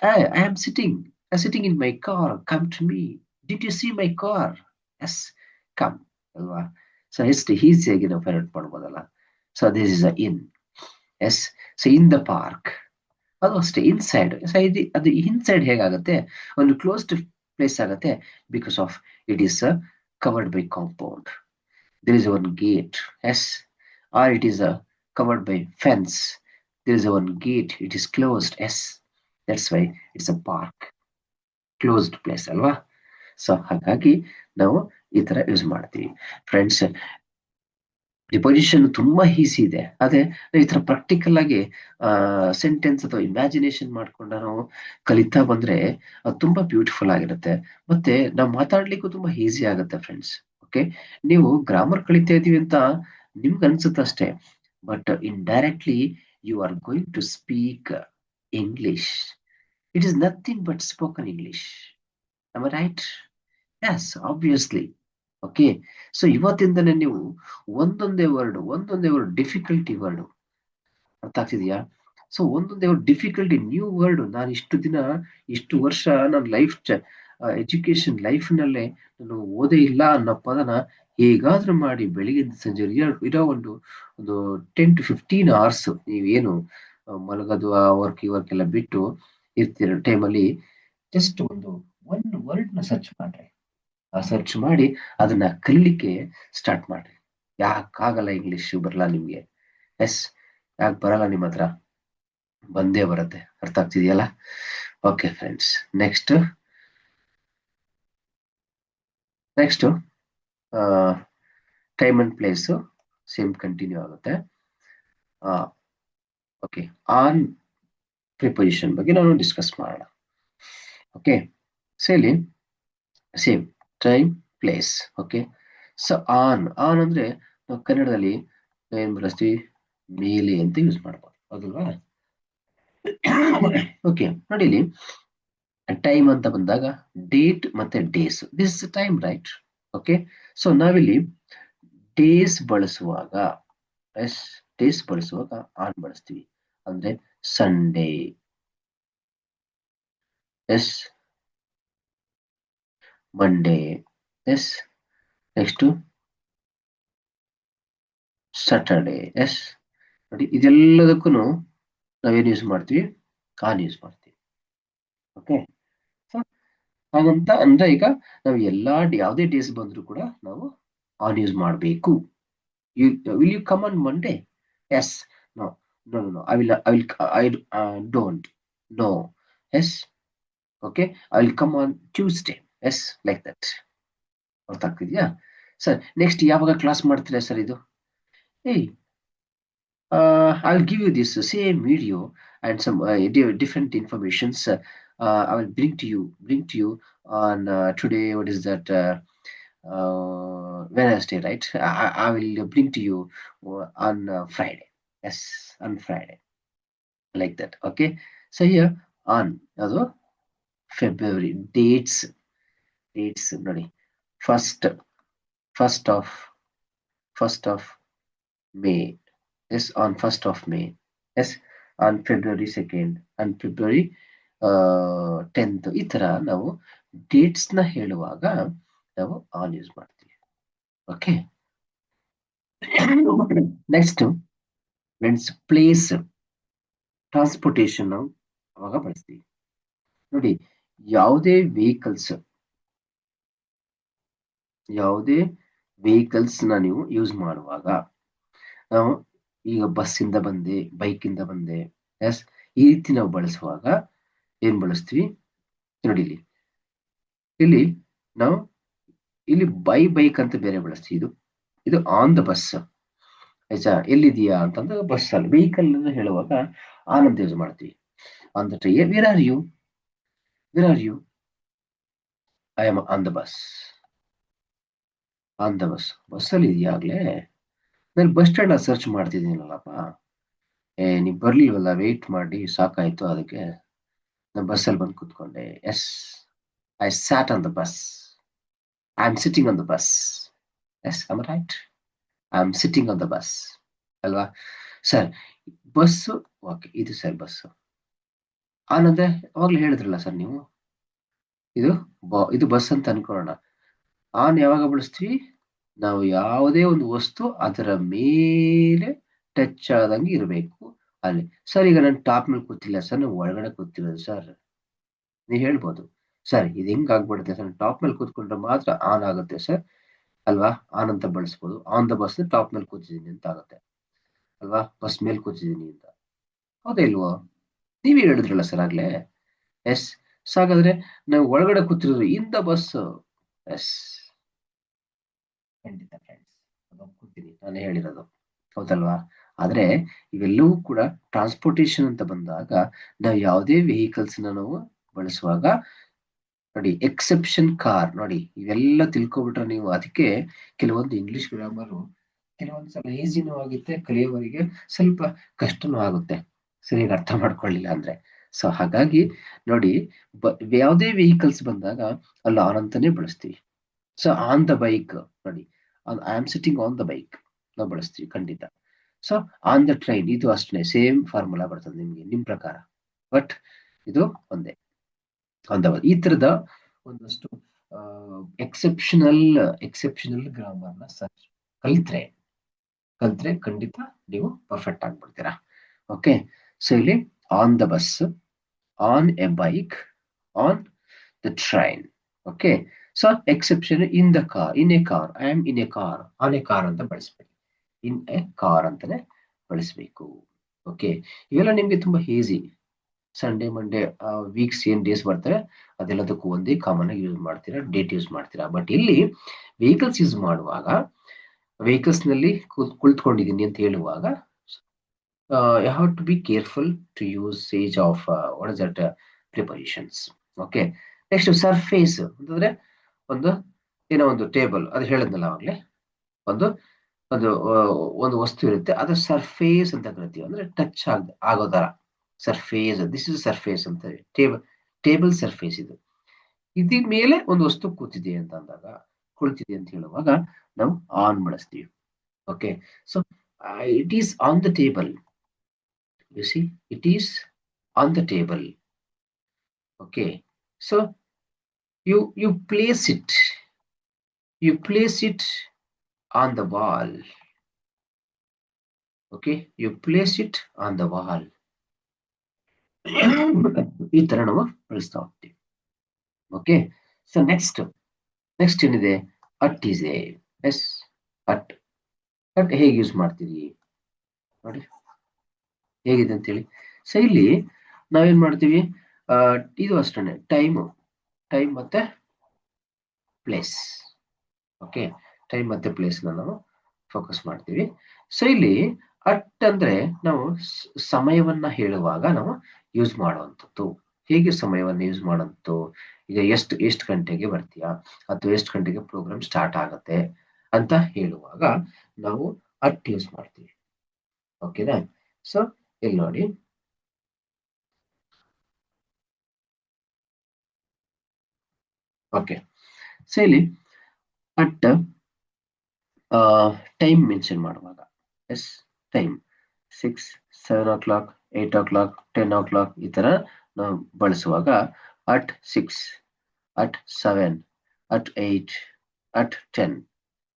I am sitting in my car. Come to me. Did you see my car? Yes, come. ಅಲ್ವಾ? So ಎಷ್ಟು ಈಸಿಯಾಗಿ ನಾವು find ಮಾಡ್ಬೋದಲ್ಲ. So this is a in. Yes, so in the park, ಅದು ಅಷ್ಟೇ inside. ಅದು inside ಹೇಗಾಗುತ್ತೆ, ಒಂದು ಕ್ಲೋಸ್ಡ್ ಪ್ಲೇಸ್ ಆಗುತ್ತೆ, because of it is covered by compound. there is one gate. Yes, or it is covered by fence. There is one gate, it is closed. Yes, that's why it's a park, closed place, alva. So ಹಾಗಾಗಿ ನಾವು ಈ ತರ use ಮಾಡ್ತೀವಿ friends. Preposition ತುಂಬಾ easy ಇದೆ. ಅದೇ ನಾವು ಈ ತರ ಪ್ರಾಕ್ಟಿಕಲ್ ಆಗಿ ಸೆಂಟೆನ್ಸ್ ಅಥವಾ ಇಮ್ಯಾಜಿನೇಷನ್ ಮಾಡ್ಕೊಂಡ ನಾವು ಕಲಿತಾ ಬಂದ್ರೆ ಅದು ತುಂಬಾ ಬ್ಯೂಟಿಫುಲ್ ಆಗಿರುತ್ತೆ. ಮತ್ತೆ ನಾವು ಮಾತಾಡ್ಲಿಕ್ಕೂ ತುಂಬಾ ಈಸಿ ಆಗುತ್ತೆ ಫ್ರೆಂಡ್ಸ್. ಓಕೆ, ನೀವು ಗ್ರಾಮರ್ ಕಲಿತಾ ಇದೀವಿ ಅಂತ ನಿಮ್ಗೆ ಅನ್ಸುತ್ತೆ ಅಷ್ಟೇ, but in directly you are going to speak English. It is nothing but spoken English. Am I right? Yes, obviously. Okay, so ಇವತ್ತಿಂದನೇ ನೀವು ಒಂದೊಂದೇ ವರ್ಡ್ ಡಿಫಿಕಲ್ಟಿ ವರ್ಡ್ ಅರ್ಥ ಆಗ್ತಿದ್ಯಾ? ಸೊ ಒಂದೊಂದೇ ವರ್ಡ್ ಡಿಫಿಕಲ್ಟಿ ನ್ಯೂ ವರ್ಡ್. ನಾನು ಇಷ್ಟು ದಿನ ಇಷ್ಟು ವರ್ಷ ನನ್ನ ಲೈಫ್ ಎಜುಕೇಶನ್ ಲೈಫ್ ನಲ್ಲೇ ನಾನು ಓದೇ ಇಲ್ಲ ಅನ್ನೋ ಪದನ ಹೇಗಾದ್ರೂ ಮಾಡಿ ಬೆಳಿಗ್ಗೆ ಸಂಜೆ ಇರೋ ಒಂದು 10 to 15 hours ನೀವೇನು ಮಲಗೋದು ಆ ವರ್ಕ್ ಈ ವರ್ಕ್ ಎಲ್ಲ ಬಿಟ್ಟು ಇರ್ತಿರೋ ಟೈಮಲ್ಲಿ ಜಸ್ಟ್ ಒನ್ ವರ್ಡ್ ನ ಸರ್ಚ್ ಮಾಡ್ರಿ. ಆ ಸರ್ಚ್ ಮಾಡಿ ಅದನ್ನ ಕಲಿಲಿಕ್ಕೆ ಸ್ಟಾರ್ಟ್ ಮಾಡ್ರಿ. ಯಾಕಾಗಲ್ಲ ಇಂಗ್ಲಿಷ್ ಬರಲ್ಲ ನಿಮ್ಗೆ? ಎಸ್, ಯಾಕೆ ಬರಲ್ಲ ನಿಮ್ಮ ಹತ್ರ? ಬಂದೇ ಬರುತ್ತೆ. ಅರ್ಥ ಆಗ್ತಿದೆಯಲ್ಲ? Okay friends, next time and place same continue ಆಗುತ್ತೆ. ಓಕೆ, ಆನ್ ಪ್ರಿಪೋಸಿಷನ್ ಬಗ್ಗೆ ನಾವು ಡಿಸ್ಕಸ್ ಮಾಡೋಣ. ಓಕೆ, ಸೊ ಇಲ್ಲಿ same time place. Okay, so on ಅಂದ್ರೆ ನಾವು ಕನ್ನಡದಲ್ಲಿ ಏನ್ ಬಳಸ್ತೀವಿ? ಮೇಲೆ ಅಂತ ಯೂಸ್ ಮಾಡ್ಬೋದು, ಹೌದಲ್ವಾ? ಓಕೆ, ನೋಡಿ ಇಲ್ಲಿ ಟೈಮ್ ಅಂತ ಬಂದಾಗ ಡೇಟ್ ಮತ್ತೆ days, this time, right? Okay, so ನಾವಿಲ್ಲಿ ಡೇಸ್ ಬಳಸುವಾಗ ಆನ್ ಬಳಸ್ತೀವಿ. ಅಂದ್ರೆ Sunday, yes, Monday, yes, next Saturday, yes. ನೋಡಿ, ಇದೆಲ್ಲದಕ್ಕೂ ನಾವೇನು ಯೂಸ್ ಮಾಡ್ತೀವಿ? ಆನ್ ಯೂಸ್ ಮಾಡ್ತೀವಿ. ಓಕೆ, ಹಾಗಂತ ಅಂದ್ರೆ ಈಗ ನಾವು ಯಾವುದೇ ಡೇಸ್ ಬಂದ್ರು ಕೂಡ ನಾವು ಆನ್ ಯೂಸ್ ಮಾಡಬೇಕು. Will you come on Monday? Yes. No, no, no, I don't. No. Yes. Okay, I will come on Tuesday. Yes, like that. ಅರ್ಥ ಆಗ್ತಿದ್ಯಾ ಸರ್? ನೆಕ್ಸ್ಟ್ ಯಾವಾಗ ಕ್ಲಾಸ್ ಮಾಡ್ತೀರಾ ಸರ್ ಇದು? ಏಯ್, I'll give you this same video and some different informations. I will bring to you on today. What is that? Wednesday, right? I will bring to you on Friday. Yes, on Friday, like that. Okay. So here on also February dates. Sorry, first of May. Yes, on 1st of May. Yes, on February 2nd, and February 10th. ಈ ತರ ನಾವು dates ನ ಹೇಳುವಾಗ ನಾವು on use ಮಾಡ್ತೀವಿ. Okay, next friends, place, transportation ನಾವು ಅವಾಗ ಬಳಸ್ತೀವಿ. ನೋಡಿ, ಯಾವುದೇ ವೆಹಿಕಲ್ಸ್ ನ ನೀವು ಯೂಸ್ ಮಾಡುವಾಗ ನಾವು ಈಗ ಬಸ್ಸಿಂದ ಬಂದೆ, ಬೈಕಿಂದ ಬಂದೆ, ಎಸ್, ಈ ರೀತಿ ನಾವು ಬಳಸುವಾಗ ಏನ್ ಬಳಸ್ತೀವಿ? ನೋಡಿ, ಇಲ್ಲಿ ನಾವು ಬೈಕ್ ಅಂತ ಬೇರೆ ಬಳಸ್ತೀವಿ. ಇದು ಆನ್ ದ ಬಸ್. ಆಯ್ತಾ? ಎಲ್ಲಿದೆಯಾ ಅಂತಂದ್ರೆ ಬಸ್ ಅಲ್ಲಿ, ವೆಹಿಕಲ್ ಅನ್ನು ಹೇಳುವಾಗ ಆನ್ ಅಂತ ಯೂಸ್ ಮಾಡ್ತೀವಿ. On the train, where are you? I am on the bus. ಬಸ್ಸಲ್ಲಿ ಇದೆಯಾಗ್ಲೇ? ನಾನು ಬಸ್ ಸ್ಟ್ಯಾಂಡ್ ಸರ್ಚ್ ಮಾಡ್ತಿದ್ದೀನಲ್ಲಪ್ಪ. ನೀವು ಬರ್ಲಿಲ್ವಲ್ಲ, ವೇಟ್ ಮಾಡಿ ಸಾಕಾಯ್ತು, ಅದಕ್ಕೆ ನಾನು ಬಸ್ಸಲ್ಲಿ ಬಂದು ಕೂತ್ಕೊಂಡೆ. Yes, I sat on the bus. I am sitting on the bus. Yes, I am right? I am sitting on the bus ಅಲ್ವಾ ಸರ್? ಬಸ್ಸು, ಓಕೆ, ಇದು ಸರ್ ಬಸ್ಸು. ಆನಂದ್ರೆ ಅವಾಗ್ಲೇ ಹೇಳಿದ್ರಲ್ಲ ಸರ್ ನೀವು, ಇದು ಬಸ್ ಅಂತ ಅನ್ಕೊಳ್ಳೋಣ. ಆನ್ ಯಾವಾಗ ಬಳಸ್ತೀವಿ? ನಾವು ಯಾವುದೇ ಒಂದು ವಸ್ತು ಅದರ ಮೇಲೆ ಟಚ್ ಆದಂಗೆ ಇರಬೇಕು ಅಲ್ಲಿ. ಸರ್, ಈಗ ನಾನು ಟಾಪ್ ಮೇಲೆ ಕೂತಿಲ್ಲ ಸರ್, ನಾವು ಒಳಗಡೆ ಕೂತಿರೋದು ಸರ್. ನೀವು ಹೇಳ್ಬೋದು, ಸರ್ ಇದು ಹೆಂಗ್ ಆಗ್ಬಿಡುತ್ತೆ ಸರ್? ಟಾಪ್ ಮೇಲೆ ಕೂತ್ಕೊಂಡ್ರೆ ಮಾತ್ರ ಆನ್ ಆಗುತ್ತೆ ಸರ್ ಅಲ್ವಾ? ಆನ್ ಅಂತ ಬಳಸ್ಬೋದು. ಆನ್ ದ ಬಸ್ ಟಾಪ್ ಮೇಲೆ ಕೂತಿದ್ದೀನಿ ಅಂತ ಆಗುತ್ತೆ ಅಲ್ವಾ? ಬಸ್ ಮೇಲೆ ಕೂತಿದ್ದೀನಿ ಅಂತ. ಹೌದಾ ಇಲ್ವೋ? ನೀವೇ ಹೇಳಿದ್ರಲ್ಲ ಸರ್ ಆಗ್ಲೇ. ಎಸ್. ಸೊ ಹಾಗಾದ್ರೆ ನಾವು ಒಳಗಡೆ ಕೂತಿರೋದು ಇನ್ ದ ಬಸ್. ಎಸ್ ಖಂಡಿತ ಫ್ರೆಂಡ್ಸ್, ಅದು ಒಪ್ಕೊತೀನಿ, ನಾನು ಹೇಳಿರೋದು ಹೌದಲ್ವಾ. ಆದ್ರೆ ಇವೆಲ್ಲವೂ ಕೂಡ ಟ್ರಾನ್ಸ್ಪೋರ್ಟೇಶನ್ ಅಂತ ಬಂದಾಗ ನಾವು ಯಾವುದೇ ವೆಹಿಕಲ್ಸ್ ನಾವು ಬಳಸುವಾಗ ನೋಡಿ, ಎಕ್ಸೆಪ್ಷನ್ ಕಾರ್ ನೋಡಿ, ಇವೆಲ್ಲ ತಿಳ್ಕೊಬಿಟ್ರೆ ನೀವು ಅದಕ್ಕೆ ಕೆಲವೊಂದು ಇಂಗ್ಲಿಷ್ ಗ್ರಾಮರು ಕೆಲವೊಂದು ಸಲ ಈಸಿನೂ ಆಗುತ್ತೆ, ಕಲಿಯೋವರಿಗೆ ಸ್ವಲ್ಪ ಕಷ್ಟನೂ ಆಗುತ್ತೆ ಸರಿಯಾಗಿ ಅರ್ಥ ಮಾಡ್ಕೊಳ್ಳಿಲ್ಲ ಅಂದ್ರೆ. ಸೊ ಹಾಗಾಗಿ ನೋಡಿ, ಯಾವುದೇ ವೆಹಿಕಲ್ಸ್ ಬಂದಾಗ ಅಲ್ಲಿ ಆನ್ ಅಂತಾನೆ ಬಳಸ್ತೀವಿ. ಸೊ ಆನ್ ದ ಬೈಕ್ ನೋಡಿ, I am sitting on the bike ನಾವು ಬಳಸ್ತೀವಿ ಖಂಡಿತ. ಸೊ ಆನ್ ದ ಟ್ರೈನ್ ಇದು ಅಷ್ಟೇ ಸೇಮ್ ಫಾರ್ಮುಲಾ ಬರ್ತದೆ ನಿಮ್ಗೆ ನಿಮ್ ಪ್ರಕಾರ, ಬಟ್ ಇದು ಒಂದೇ ಆನ್ ದ ಈ ತರದ ಒಂದಷ್ಟು ಎಕ್ಸೆಪ್ಷನಲ್ ಎಕ್ಸೆಪ್ಷನಲ್ ಗ್ರಾಮರ್ನ ಸರ್ಚ್ ಕಲಿತ್ರೆ ಖಂಡಿತ ನೀವು ಪರ್ಫೆಕ್ಟ್ ಆಗ್ಬಿಡ್ತೀರಾ. ಓಕೆ, ಸೊ ಇಲ್ಲಿ on the bus, on A bike, on the train. Okay, so exception in the car, in a car, I am in a car, on A car ಅಂತ ಬಳಸ್ಬೇಕು, in a car ಅಂತಾನೆ ಬಳಸಬೇಕು. Okay, ಇವೆಲ್ಲ ನಿಮ್ಗೆ ತುಂಬಾ easy. Sunday Monday weeks ಏನ್ days ಬರ್ತವೆ ಅದೆಲ್ಲದಕ್ಕೂ ಒಂದೇ ಕಾಮನ್ ಆಗಿ ಯೂಸ್ ಮಾಡ್ತೀರಾ, ಡೇಟ್ ಯೂಸ್ ಮಾಡ್ತೀರಾ. ಬಟ್ ಇಲ್ಲಿ ವೆಹಿಕಲ್ಸ್ ಯೂಸ್ ಮಾಡುವಾಗ, ವೆಹಿಕಲ್ಸ್ ನಲ್ಲಿ ಕುಳಿತುಕೊಂಡಿದ್ದೀನಿ ಅಂತ ಹೇಳುವಾಗ you have to be careful to use sage of what is that prepositions. Okay, next surface ಅಂತಂದ್ರೆ ಒಂದು ಏನೋ ಒಂದು ಟೇಬಲ್, ಅದು ಹೇಳಿದ್ನಲ್ಲ ಅವಾಗಲೇ, ಒಂದು ಒಂದು ಒಂದು ವಸ್ತು ಇರುತ್ತೆ, ಅದು ಸರ್ಫೇಸ್ ಅಂತ ಕರಿತೀವಿ, ಅಂದ್ರೆ ಟಚ್ ಆಗೋ ತರ ಸರ್ಫೇಸ್. ದಿಸ್ ಇಸ್ ಸರ್ಫೇಸ್ ಅಂತ, ಟೇಬಲ್ ಸರ್ಫೇಸ್ ಇದು. ಇದ್ರ ಮೇಲೆ ಒಂದು ವಸ್ತು ಕೂತಿದೆ ಅಂತ ಅಂದಾಗ, ಕುಳಿತಿದೆ ಅಂತ ಹೇಳುವಾಗ ನಾವು ಆನ್ ಬಳಸ್ತೀವಿ. Okay, so it is on the table. You see, it is on the table. Okay, so you place it, you place it on the wall. Okay, you place it on the wall. ಈ ತರ ನಾವು ಬಳಸ್ತಾ ಹೋಗ್ತೀವಿ. Okay, so next ಏನಿದೆ, at ಇದೆ. S, at ಹೇಗೆ use ಮಾಡ್ತೀರಿ ನೋಡಿ ಹೇಗಿದೆ ಅಂತೇಳಿ. ಸೊ ಇಲ್ಲಿ ನಾವೇನ್ ಮಾಡ್ತೀವಿ, ಇದು ಅಷ್ಟೇ, ಟೈಮ್ ಮತ್ತೆ ಪ್ಲೇಸ್. ಓಕೆ, ಟೈಮ್ ಮತ್ತೆ ಪ್ಲೇಸ್ ನಾವು ಫೋಕಸ್ ಮಾಡ್ತೀವಿ. ಸೊ ಇಲ್ಲಿ ಅಟ್ ಅಂದ್ರೆ ನಾವು ಸಮಯವನ್ನ ಹೇಳುವಾಗ ನಾವು ಯೂಸ್ ಮಾಡುವಂಥದ್ದು. ಹೇಗೆ ಸಮಯವನ್ನ ಯೂಸ್ ಮಾಡುವಂಥದ್ದು, ಈಗ ಎಷ್ಟು ಗಂಟೆಗೆ ಬರ್ತೀಯಾ ಅಥವಾ ಎಷ್ಟು ಗಂಟೆಗೆ ಪ್ರೋಗ್ರಾಮ್ ಸ್ಟಾರ್ಟ್ ಆಗುತ್ತೆ ಅಂತ ಹೇಳುವಾಗ ನಾವು ಅಟ್ ಯೂಸ್ ಮಾಡ್ತೀವಿ. ಓಕೆನಾ. ಸೊ ಇಲ್ಲಿ ನೋಡಿ, ಓಕೆ, ಸೊ ಇಲ್ಲಿ ಅಟ್ ಟೈಮ್ ಮೆನ್ಷನ್ ಮಾಡುವಾಗ, S time 6, 7 o'clock, 8 o'clock, 10 o'clock ಈ ತರ ನಾವು ಬಳಸುವಾಗ at 6, at 7, at 8, at 10.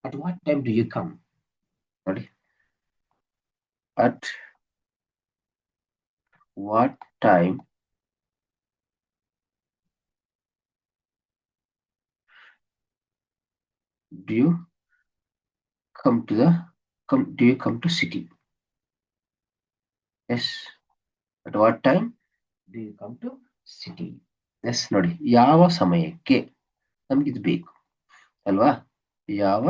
At what time do you come ನೋಡಿ, at what time do you come to city? Yes, at what time do you come to city? Yes, ನೋಡಿ, ಯಾವ ಸಮಯಕ್ಕೆ ನಮ್ಗಿದು ಬೇಕು ಅಲ್ವಾ, ಯಾವ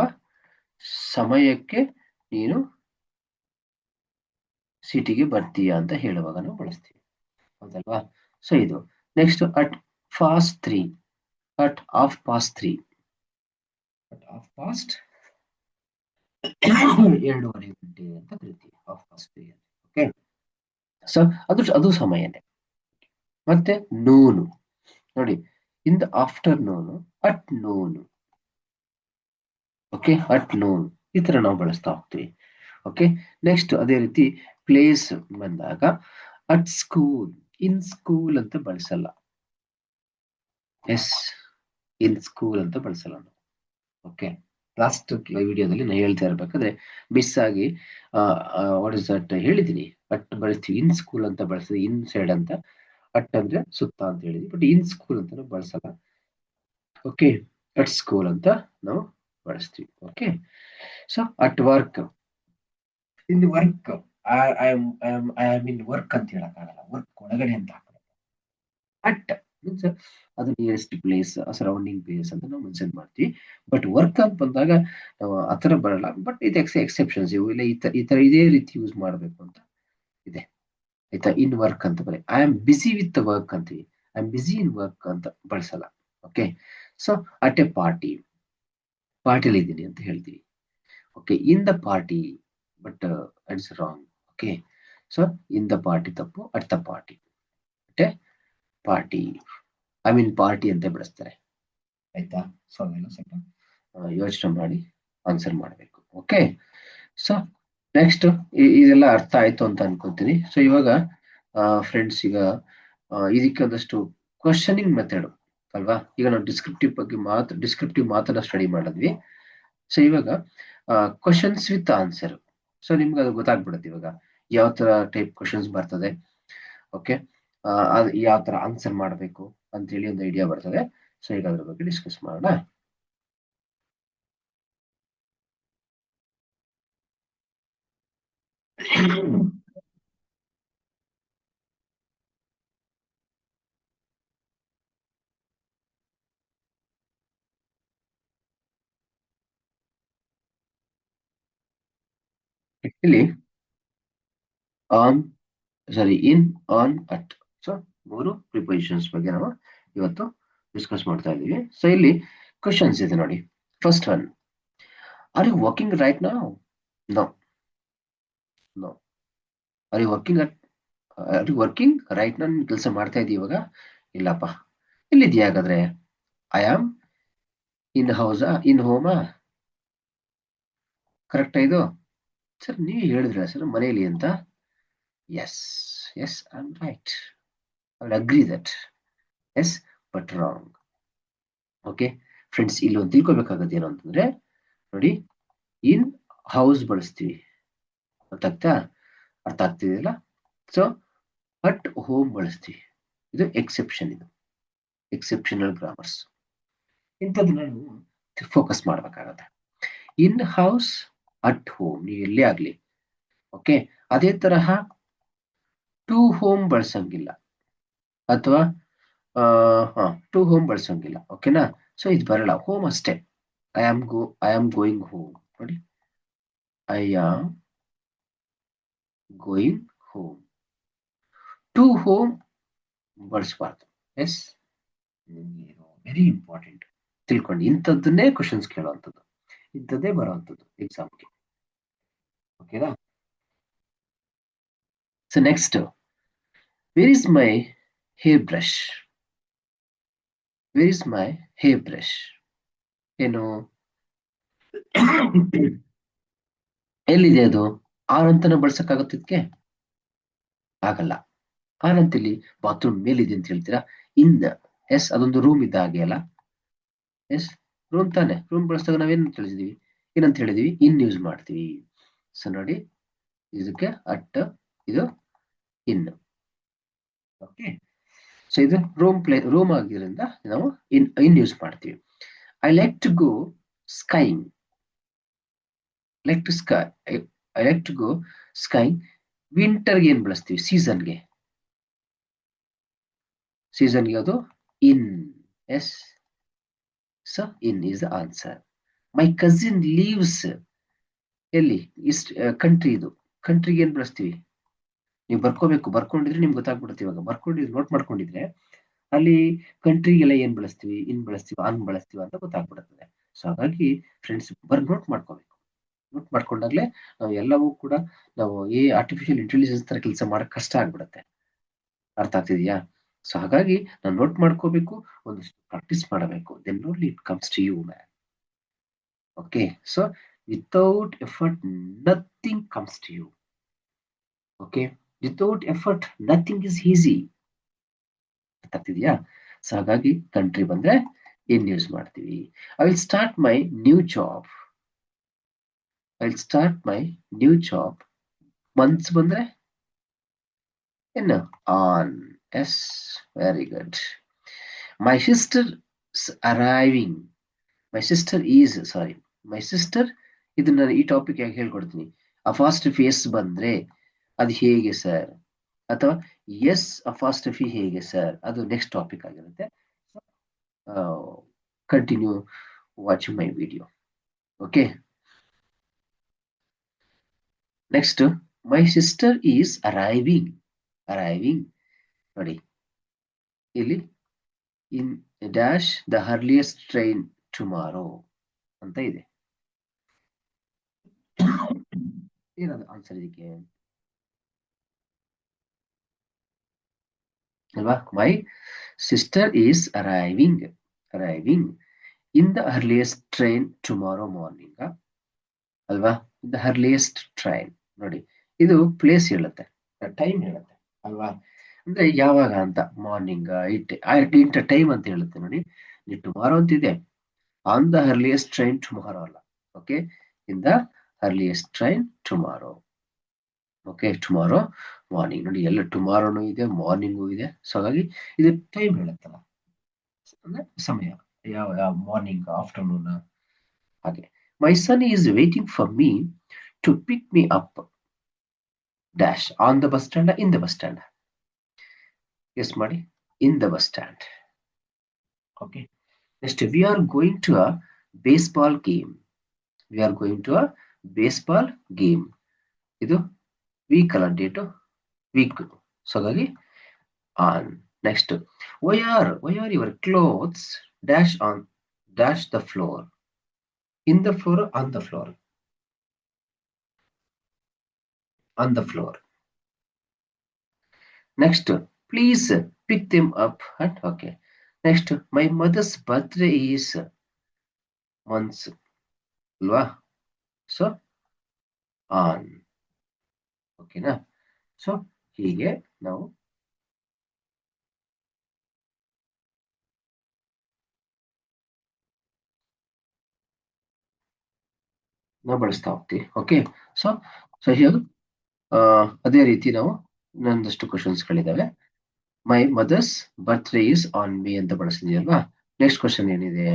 ಸಮಯಕ್ಕೆ ನೀನು ಸಿಟಿಗೆ ಬರ್ತೀಯಾ ಅಂತ ಹೇಳುವಾಗ ನಾವು ಬಳಸ್ತೀವಿ, ಹೌದಲ್ವಾ. ಸೊ ಇದು next at fast 3, at half past 3, at half past 2:30 ಗಂಟೆ ಅಂತ ಕರಿತೀವಿ, ಹಾಫ್ ಪಾಸ್ಟ್ 3. ಓಕೆ, ಸೊ ಅದು ಸಮಯನೇ. ಮತ್ತೆ ನೂನು ನೋಡಿ, in the afternoon, at noon. Okay, at noon ಈ ತರ ನಾವು ಬಳಸ್ತಾ ಹೋಗ್ತೀವಿ. ಓಕೆ, ನೆಕ್ಸ್ಟ್ ಅದೇ ರೀತಿ ಪ್ಲೇಸ್ ಬಂದಾಗ ಅಟ್ ಸ್ಕೂಲ್, ಇನ್ ಸ್ಕೂಲ್ ಅಂತ ಬಳಸಲ್ಲ. ಎಸ್, ಇನ್ ಸ್ಕೂಲ್ ಅಂತ ಬಳಸಲ್ಲ ನಾವು. ಓಕೆ, ಲಾಸ್ಟ್ ವಿಡಿಯೋದಲ್ಲಿ ನಾನು ಹೇಳ್ತಾ ಇರ್ಬೇಕಾದ್ರೆ ಮಿಸ್ ಆಗಿ ವಾಟ್ ಇಸ್ ದಟ್ ಹೇಳಿದೀನಿ, ಅಟ್ ಬಳಸ್ತೀವಿ, ಇನ್ ಸ್ಕೂಲ್ ಅಂತ ಬಳಸ್ತೀವಿ, ಇನ್ ಸೈಡ್ ಅಂತ, ಅಟ್ ಅಂದ್ರೆ ಸುತ್ತ ಅಂತ ಹೇಳಿದ್ವಿ, ಬಟ್ ಇನ್ ಸ್ಕೂಲ್ ಅಂತ ನಾವು ಬಳಸಲ್ಲ. ಓಕೆ, ಅಟ್ ಸ್ಕೂಲ್ ಅಂತ ನಾವು ಬಳಸ್ತೀವಿ. Okay, so at work, in work, I am in work ಅಂತ ಹೇಳಕ್ಕಾಗಲ್ಲ, ವರ್ಕ್ ಒಳಗಡೆ ಅಂತ ಹಾಕಬೇಕು. ಅಟ್ ಮೀನ್ಸ್ ಅದು ನಿಯರೆಸ್ಟ್ ಪ್ಲೇಸ್ ಸರೌಂಡಿಂಗ್ ಪ್ಲೇಸ್ ಅಂತ ನಾವು ಮೆನ್ಷನ್ ಮಾಡ್ತೀವಿ. ಬಟ್ ವರ್ಕ್ ಅಂತ ಬಂದಾಗ ನಾವು ಆ ಥರ ಬರಲ್ಲ. ಬಟ್ ಇದು ಎಕ್ಸೆಪ್ಷನ್ಸ್ ಇವು ಇಲ್ಲ, ಈ ತರ ಇದೇ ರೀತಿ ಯೂಸ್ ಮಾಡಬೇಕು ಅಂತ ಇದೆ ಆಯ್ತಾ. ಇನ್ ವರ್ಕ್ ಅಂತ ಬರೀ I am busy with work ಅಂತೀವಿ, I am busy in work ಅಂತ ಬಳಸಲ್ಲ. ಓಕೆ. ಸೊ ಅಟ್ ಎ ಪಾರ್ಟಿಲಿ ಇದ್ದೀನಿ ಅಂತ ಹೇಳ್ತೀವಿ. Okay, in the party, but it's wrong. Okay, so in the party ತಪ್ಪು, at the party, at a party, I mean party ಅಂತ ಬಳಸ್ತಾರೆ ಆಯ್ತಾ. ಸೊ ಅವೆಲ್ಲ ಸ್ವಲ್ಪ ಯೋಚನೆ ಮಾಡಿ ಆನ್ಸರ್ ಮಾಡಬೇಕು. ಓಕೆ, ಸೊ ನೆಕ್ಸ್ಟ್ ಇದೆಲ್ಲ ಅರ್ಥ ಆಯ್ತು ಅಂತ ಅನ್ಕೋತೀನಿ. ಸೊ ಇವಾಗ ಫ್ರೆಂಡ್ಸ್, ಈಗ ಇದಕ್ಕೆ ಒಂದಷ್ಟು ಕ್ವಶನಿಂಗ್ ಮೆಥಡ್ ಅಲ್ವಾ. ಈಗ ನಾವು ಡಿಸ್ಕ್ರಿಪ್ಟಿವ್ ಮಾತನ್ನ ಸ್ಟಡಿ ಮಾಡಿದ್ವಿ. ಸೊ ಇವಾಗ ಕ್ವಶನ್ಸ್ ವಿತ್ ಆನ್ಸರ್. ಸೊ ನಿಮ್ಗೆ ಅದು ಗೊತ್ತಾಗ್ಬಿಡುತ್ತೆ ಇವಾಗ ಯಾವ ತರ ಟೈಪ್ ಕ್ವಶನ್ಸ್ ಬರ್ತದೆ. ಓಕೆ, ಅದು ಯಾವ ತರ ಆನ್ಸರ್ ಮಾಡಬೇಕು ಅಂತೇಳಿ ಒಂದು ಐಡಿಯಾ ಬರ್ತದೆ. ಸೊ ಈಗ ಅದ್ರ ಬಗ್ಗೆ ಡಿಸ್ಕಸ್ ಮಾಡೋಣ. ಇಲ್ಲಿ on, sorry, in, on, at. So ಮೂರು ಪ್ರಿಪೋಸಿಷನ್ಸ್ ಬಗ್ಗೆ ನಾವು ಇವತ್ತು ಡಿಸ್ಕಸ್ ಮಾಡ್ತಾ ಇದ್ದೀವಿ. ಸೊ ಇಲ್ಲಿ ಕ್ವಶನ್ಸ್ ಇದೆ ನೋಡಿ. First one, are you working right now? No, no. Are you working right now? ಕೆಲಸ ಮಾಡ್ತಾ ಇದೀವಿ ಇವಾಗ? ಇಲ್ಲಪ್ಪ. ಎಲ್ಲಿದ್ಯಾ ಹಾಗಾದ್ರೆ? ಐ ಆಮ್ ಇನ್ ಹೌಸಾ, ಇನ್ ಹೋಮಾ? ಕರೆಕ್ಟಾ ಇದು? ಸರ್ ನೀವು ಹೇಳಿದ್ರ ಸರ್ ಮನೆಯಲ್ಲಿ ಅಂತ. Yes, yes, I am right. I will agree that. Yes, but wrong. Okay friends, ಇಲ್ಲಿ ಒಂದು ತಿಳ್ಕೊಬೇಕಾಗತ್ತೆ ಏನು ಅಂತಂದ್ರೆ ನೋಡಿ, ಇನ್ ಹೌಸ್ ಬಳಸ್ತೀವಿ, ಅರ್ಥ ಆಗ್ತಿದೆಯಲ್ಲ. ಸೊ ಅಟ್ ಹೋಮ್ ಬಳಸ್ತೀವಿ, ಇದು ಎಕ್ಸೆಪ್ಷನ್, ಇದು ಎಕ್ಸೆಪ್ಷನಲ್ ಗ್ರಾಮರ್ಸ್. ಇಂಥದ್ದನ್ನ ನಾವು ಫೋಕಸ್ ಮಾಡ್ಬೇಕಾಗತ್ತೆ. ಇನ್ ಹೌಸ್, ಅಟ್ ಹೋಮ್, ನೀವು ಎಲ್ಲೇ ಆಗ್ಲಿ. ಓಕೆ, ಅದೇ ತರಹ ಟು ಹೋಮ್ ಬಳಸಂಗಿಲ್ಲ, ಅಥವಾ ಟು ಹೋಮ್ ಬಳಸಂಗಿಲ್ಲ. ಓಕೆನಾ. ಸೊ ಇದು ಬರಲ್ಲ, ಹೋಮ್ ಅಷ್ಟೇ. ಐ ಆಮ್ ಗೋಯಿಂಗ್ ಹೋಮ್ ನೋಡಿ, I am going home. To home ಬಳಸಬಾರ್ದು. ಎಸ್, ವೆರಿ ಇಂಪಾರ್ಟೆಂಟ್ ತಿಳ್ಕೊಂಡು. ಇಂಥದ್ದನ್ನೇ ಕ್ವಶನ್ಸ್ ಕೇಳುವಂಥದ್ದು, ಇಂಥದ್ದೇ ಬರುವಂಥದ್ದು ಎಕ್ಸಾಮ್ಗೆ. ಓಕೆನಾ. So next, where is my hair brush? Where is my hair brush? ಏನು ಎಲ್ಲಿದೆ ಅದು? ಆರ್ ಅಂತಾನೆ ಬಳಸಕ್ಕಾಗತ್ತೆ ಇದಕ್ಕೆ? ಆಗಲ್ಲ. ಆರ್ ಅಂತ ಇಲ್ಲಿ ಬಾತ್ರೂಮ್ ಮೇಲಿದೆ ಅಂತ ಹೇಳ್ತೀರಾ? ಇನ್, ಎಸ್, ಅದೊಂದು ರೂಮ್ ಇದ್ದ ಹಾಗೆ ಅಲ್ಲ. ಎಸ್, ರೂಮ್ ತಾನೆ. ರೂಮ್ ಬಳಸಿದಾಗ ನಾವೇನ್ ತಿಳಿಸಿದೀವಿ? ಏನಂತ ಹೇಳಿದೀವಿ? ಇನ್ ಯೂಸ್ ಮಾಡ್ತೀವಿ. ಸೊ ನೋಡಿ, ಇದಕ್ಕೆ ಅಟ್, ಇದು ಇನ್. ಓಕೆ, ಸೊ ಇದು ರೂಮ್ ಆಗಿರೋದ್ರಿಂದ ನಾವು ಇನ್ ಯೂಸ್ ಮಾಡ್ತೀವಿ. I like to go skiing. Like to ski, I like to go skiing. ವಿಂಟರ್ಗೆ ಏನ್ ಬಳಸ್ತೀವಿ? ಸೀಸನ್ಗೆ ಅದು in. Yes, so in is the answer. My cousin lives, ಎಲ್ಲಿ? ಇಸ್ಟ್ ಕಂಟ್ರಿ, ಇದು ಕಂಟ್ರಿಗೆ ಏನ್ ಬಳಸ್ತೀವಿ? ನೀವು ಬರ್ಕೋಬೇಕು, ಬರ್ಕೊಂಡಿದ್ರೆ ನಿಮ್ಗೆ ಗೊತ್ತಾಗ್ಬಿಡುತ್ತೆ. ಇವಾಗ ಬರ್ಕೊಂಡಿದ್ರೆ, ನೋಟ್ ಮಾಡ್ಕೊಂಡಿದ್ರೆ ಅಲ್ಲಿ ಕಂಟ್ರಿಗೆಲ್ಲ ಏನ್ ಬಳಸ್ತೀವಿ? ಇನ್ ಬಳಸ್ತೀವಿ, ಆನ್ ಬಳಸ್ತೀವಿ ಅಂತ ಗೊತ್ತಾಗ್ಬಿಡುತ್ತದೆ. ಸೊ ಹಾಗಾಗಿ ಫ್ರೆಂಡ್ಸ್, ನೋಟ್ ಮಾಡ್ಕೋಬೇಕು. ನೋಟ್ ಮಾಡ್ಕೊಂಡಾಗ್ಲೇ ನಾವು ಎಲ್ಲವೂ ಕೂಡ ನಾವು ಆರ್ಟಿಫಿಷಿಯಲ್ ಇಂಟೆಲಿಜೆನ್ಸ್ ತರ ಕೆಲಸ ಮಾಡಕ್ ಕಷ್ಟ ಆಗ್ಬಿಡುತ್ತೆ. ಅರ್ಥ ಆಗ್ತಿದೆಯಾ? ಸೊ ಹಾಗಾಗಿ ನಾವು ನೋಟ್ ಮಾಡ್ಕೋಬೇಕು, ಒಂದಷ್ಟು ಪ್ರಾಕ್ಟೀಸ್ ಮಾಡಬೇಕು. Then only it comes to you man. Okay, so without effort nothing comes to you. Okay, without effort nothing is easy. ಅರ್ಥ ಆಗ್ತಿದೆಯಾ? ಸೊ ಹಾಗಾಗಿ ಕಂಟ್ರಿ ಬಂದ್ರೆ ಏನ್ ಯೂಸ್ ಮಾಡ್ತೀವಿ? I will start my new job. I will start my new job. Months ಬಂದ್ರೆ ಏನು? On. Yes, very good. My sister arriving. My sister is, sorry, my sister. ಇದನ್ನ ಈ ಟಾಪಿಕ್ ಯಾಕೆ ಹೇಳ್ಕೊಡ್ತೀನಿ. ಅ ಫಾಸ್ಟ್ ಫೇಸ್ ಬಂದ್ರೆ ಅದು ಹೇಗೆ ಸರ್? ಅಥವಾ ಎಸ್ ಅಪಾಸ್ಟ್ರಫಿ ಹೇಗೆ ಸರ್, ಅದು ನೆಕ್ಸ್ಟ್ ಟಾಪಿಕ್ ಆಗಿರುತ್ತೆ. Continue watching my video. Okay, next my sister is arriving. Arriving ನೋಡಿ ಇಲ್ಲಿ in dash the earliest train tomorrow ಅಂತ ಇದೆ. ಏನದು ಆನ್ಸರ್ ಇದಕ್ಕೆ ಅಲ್ವಾ? ಮೈ sister is arriving in the earliest train tomorrow morning ಅಲ್ವಾ? ದ ಅರ್ಲಿಯೆಸ್ಟ್ ಟ್ರೈನ್ ನೋಡಿ, ಇದು ಪ್ಲೇಸ್ ಹೇಳುತ್ತೆ, ಟೈಮ್ ಹೇಳುತ್ತೆ ಅಲ್ವಾ? ಅಂದ್ರೆ ಯಾವಾಗ ಅಂತ, ಮಾರ್ನಿಂಗ್ ಇಂಟ ಟೈಮ್ ಅಂತ ಹೇಳುತ್ತೆ ನೋಡಿ. ಇಲ್ಲಿ ಟುಮಾರೋ ಅಂತಿದೆ, on the earliest train tomorrow ಅಲ್ಲ. Okay, in the earliest train tomorrow. Okay, tomorrow morning ನೋಡಿ, ಎಲ್ಲ ಟುಮಾರೋನು ಇದೆ, ಮಾರ್ನಿಂಗು ಇದೆ. ಸೊ ಹಾಗಾಗಿ ಇದು ಟೈಮ್ ಹೇಳುತ್ತಲ್ಲ, ಅಂದ್ರೆ ಸಮಯ, ಯಾವ ಮಾರ್ನಿಂಗ್, ಆಫ್ಟರ್ನೂನ್ ಹಾಗೆ. My son is waiting for me to pick me up dash on the bus stand, in the bus stand. Guess ಮಾಡಿ, in the bus stand. Okay, next we are going to a baseball game. We are going to a baseball game. ಇದು week ಅಲ್ಲ, date week. So ಹಾಗಾಗಿ on. Next why are your clothes dash on dash the floor. In the floor, on the floor. On the floor. Next please pick them up and okay. Next my mother's birthday is months ಅಲ್ವಾ? So on. ಓಕೆನಾ? So ಹೀಗೆ ನಾವು ಬಳಸ್ತಾ ಹೋಗ್ತೀವಿ. Okay, so ಸರಿಯಾಗಿ ಅದೇ ರೀತಿ ನಾವು ಇನ್ನೊಂದಷ್ಟು ಕ್ವಶನ್ಸ್ಗಳಿದ್ದಾವೆ. My mother's birthday is on May ಅಂತ ಬಳಸಿದ್ವಿ ಅಲ್ವಾ? ನೆಕ್ಸ್ಟ್ ಕ್ವಶನ್ ಏನಿದೆ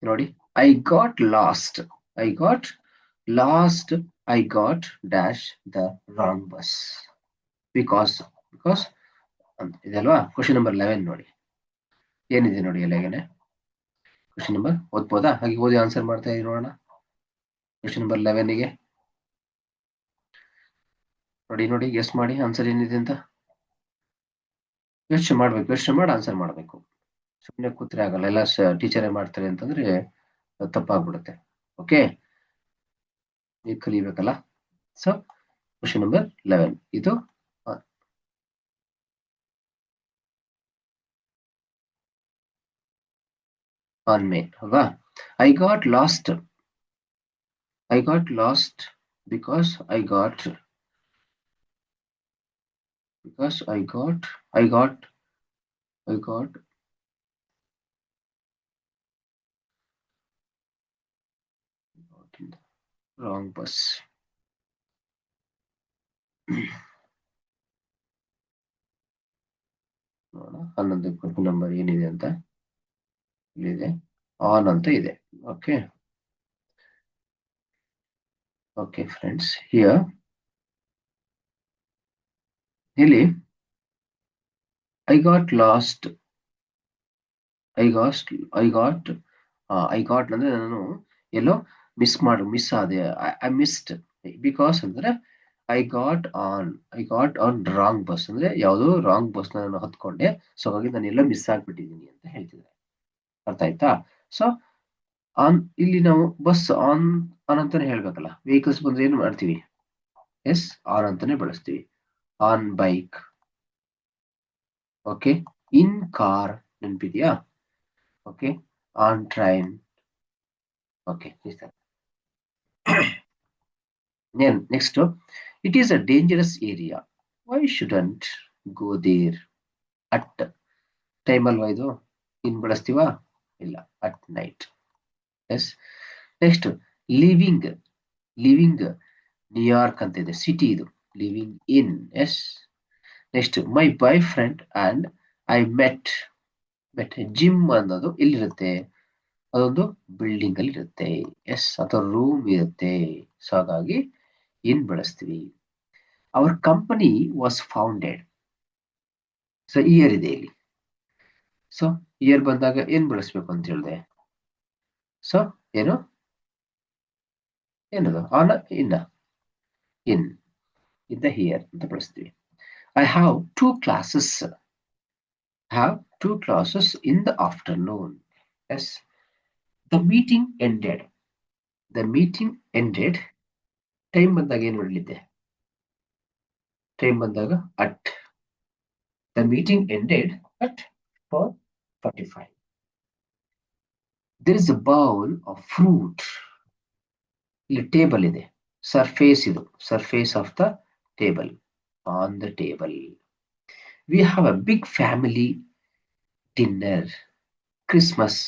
ನೋಡಿ, I got lost. I got lost. I got dash the wrong bus because ಇದಲ್ವಾ? ಕ್ವಶನ್ ನಂಬರ್ 11 ನೋಡಿ, ಏನಿದೆ ನೋಡಿ ಎಲ್ಲಗನೆ ಕ್ವಶನ್ ನಂಬರ್. ಓದ್ಬೋದಾ? ಹಾಗೆ ಓದಿ ಆನ್ಸರ್ ಮಾಡ್ತಾ ಇದ್ದೀವಿ ನೋಡೋಣ. ಕ್ವಶನ್ ನಂಬರ್ 11ಗೆ ನೋಡಿ, ಗೆಸ್ ಮಾಡಿ ಆನ್ಸರ್ ಏನಿದೆ ಅಂತ. ಯೋಚನೆ ಮಾಡ್ಬೇಕು, ಯೋಚನೆ ಮಾಡಿ ಆನ್ಸರ್ ಮಾಡ್ಬೇಕು. ಸುಮ್ಮನೆ ಕೂತ್ರೆ ಆಗಲ್ಲ, ಎಲ್ಲ ಟೀಚರೇ ಮಾಡ್ತಾರೆ ಅಂತಂದ್ರೆ ತಪ್ಪಾಗ್ಬಿಡುತ್ತೆ. ಓಕೆ, ನೀವು ಕಲಿಬೇಕಲ್ಲ. ಸೊ ಕ್ವಶನ್ ನಂಬರ್ 11 ಇದು ಆನ್ ಮೇ ಅಲ್ವಾ? I got lost. I got last because I got wrong bus. ನೋಡೋಣ 11 ಕ್ವಶನ್ ನಂಬರ್ ಏನಿದೆ ಅಂತ. ಇಲ್ಲಿದೆ, ಆನ್ ಅಂತ ಇದೆ. ಓಕೆ, ಓಕೆ ಫ್ರೆಂಡ್ಸ್, ಹಿಯರ್ ಇಲ್ಲಿ I got lost. I got ಅಂದ್ರೆ ನಾನು ಎಲ್ಲೋ ಮಿಸ್ ಆದೆ. ಐ ಮಿಸ್ಡ್ ಬಿಕಾಸ್ ಅಂದ್ರೆ I got on wrong bus ಅಂದ್ರೆ ಯಾವುದೋ ರಾಂಗ್ ಬಸ್ ನಾನು ಹತ್ಕೊಂಡೆ. ಸೊ ಹಾಗಾಗಿ ನಾನು ಎಲ್ಲೋ ಮಿಸ್ ಆಗ್ಬಿಟ್ಟಿದ್ದೀನಿ ಅಂತ ಹೇಳ್ತಿದ್ದಾರೆ. ಅರ್ಥ ಆಯ್ತಾ? ಸೊ ಆನ್, ಇಲ್ಲಿ ನಾವು ಬಸ್ ಆನ್ ಅಂತಾನೆ ಹೇಳ್ಬೇಕಲ್ಲ. ವೆಹಿಕಲ್ಸ್ ಬಂದ್ರೆ ಏನು ಮಾಡ್ತೀವಿ? ಎಸ್, ಆನ್ ಅಂತಾನೆ ಬಳಸ್ತೀವಿ. On bike. Okay, in car ನೆನಪಿದ್ಯಾ? Okay, on train. Okay, next it is a dangerous area. Why shouldn't go there at time ಅಲ್ವಾ ಇದು? ಇನ್ ಬಳಸ್ತೀವಾ? ಇಲ್ಲ, at night. Yes. Next living New York ಅಂತ ಇದೆ, ಸಿಟಿ ಇದು. Living in. Yes. Next my boyfriend and I met. Gym ಅನ್ನೋದು ಎಲ್ಲಿರುತ್ತೆ? ಅದೊಂದು ಬಿಲ್ಡಿಂಗ್ ಅಲ್ಲಿ ಇರುತ್ತೆ. ಎಸ್, ಅಥವಾ ರೂಮ್ ಇರುತ್ತೆ. ಸೊ ಹಾಗಾಗಿ ಇನ್ ಬಳಸ್ತೀವಿ. Our company was founded. So here ಇದೆ ಇಲ್ಲಿ. ಸೊ ಇಯರ್ ಬಂದಾಗ ಏನ್ ಬಳಸ್ಬೇಕು ಅಂತ ಹೇಳಿದೆ? ಸೊ ಏನು ಏನದು ಆನ ಇನ್ನ ಇನ್ ಇದ್ದ ಹಿಯರ್ ಅಂತ ಬಳಸ್ತೀವಿ. I have two classes. Have two classes in the afternoon. Yes. The meeting ended. The meeting ended. Time ಬಂದಾಗ ಏನು ಮಾಡಲಿದೆ? ಟೈಮ್ ಬಂದಾಗ at. The meeting ended at 4:45. There is a bowl of fruit. ಇಲ್ಲಿ table ಇದೆ. Surface ಇದು. Surface of the table. On the table. We have a big family dinner. Christmas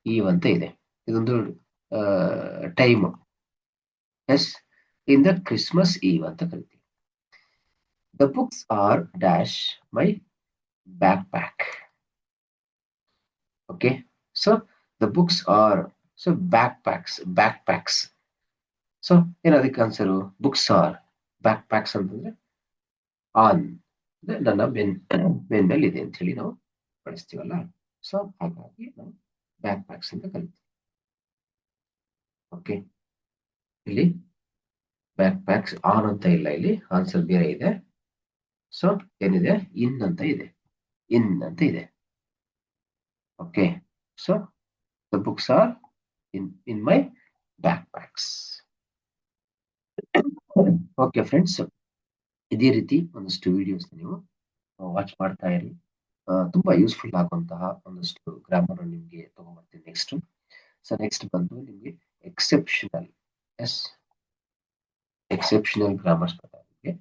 eve ಅಂತ ಇದೆ. ಇದೊಂದು time. Yes, in the Christmas eve ಅಂತ ಕರಿತೀವಿ. The books are dash my backpack. Okay, so the books are, so backpacks. So ಏನದಕ್ಕೆ answer? Books are backpacks ಅಂತಂದ್ರೆ on, ನನ್ನ ಬೆನ್ ಮೇಲೆ ಇದೆ ಅಂತ ಹೇಳಿ ನಾವು ಬಳಸ್ತೀವಲ್ಲ. ಸೊ ಹಾಗಾಗಿ ನಾವು ಬ್ಯಾಕ್ ಪ್ಯಾಕ್ಸ್ ಅಂತ ಕರಿತೀವಿ. ಓಕೆ, ಇಲ್ಲಿ ಬ್ಯಾಕ್ ಪ್ಯಾಕ್ಸ್ ಆನ್ ಅಂತ ಇಲ್ಲ, ಇಲ್ಲಿ ಆನ್ಸರ್ ಬೇರೆ ಇದೆ. ಸೊ ಏನಿದೆ? ಇನ್ ಅಂತ ಇದೆ. ಇನ್ ಅಂತ ಇದೆ. Okay, so the books are in my backpacks. Okay friends, ಇದೇ ರೀತಿ ಒಂದಷ್ಟು ವಿಡಿಯೋಸ್ ನೀವು ವಾಚ್ ಮಾಡ್ತಾ ಇರಿ. ತುಂಬಾ ಯೂಸ್ಫುಲ್ ಆಗುವಂತಹ ಒಂದಷ್ಟು ಗ್ರಾಮರ್ ನಿಮ್ಗೆ ತಗೊಂಡ್ಬರ್ತೀನಿ ನೆಕ್ಸ್ಟ್. ಸೊ ನೆಕ್ಸ್ಟ್ ಬಂದು ನಿಮ್ಗೆ ಎಕ್ಸೆಪ್ಷನಲ್ ಗ್ರಾಮರ್ಸ್ ನಿಮಗೆ.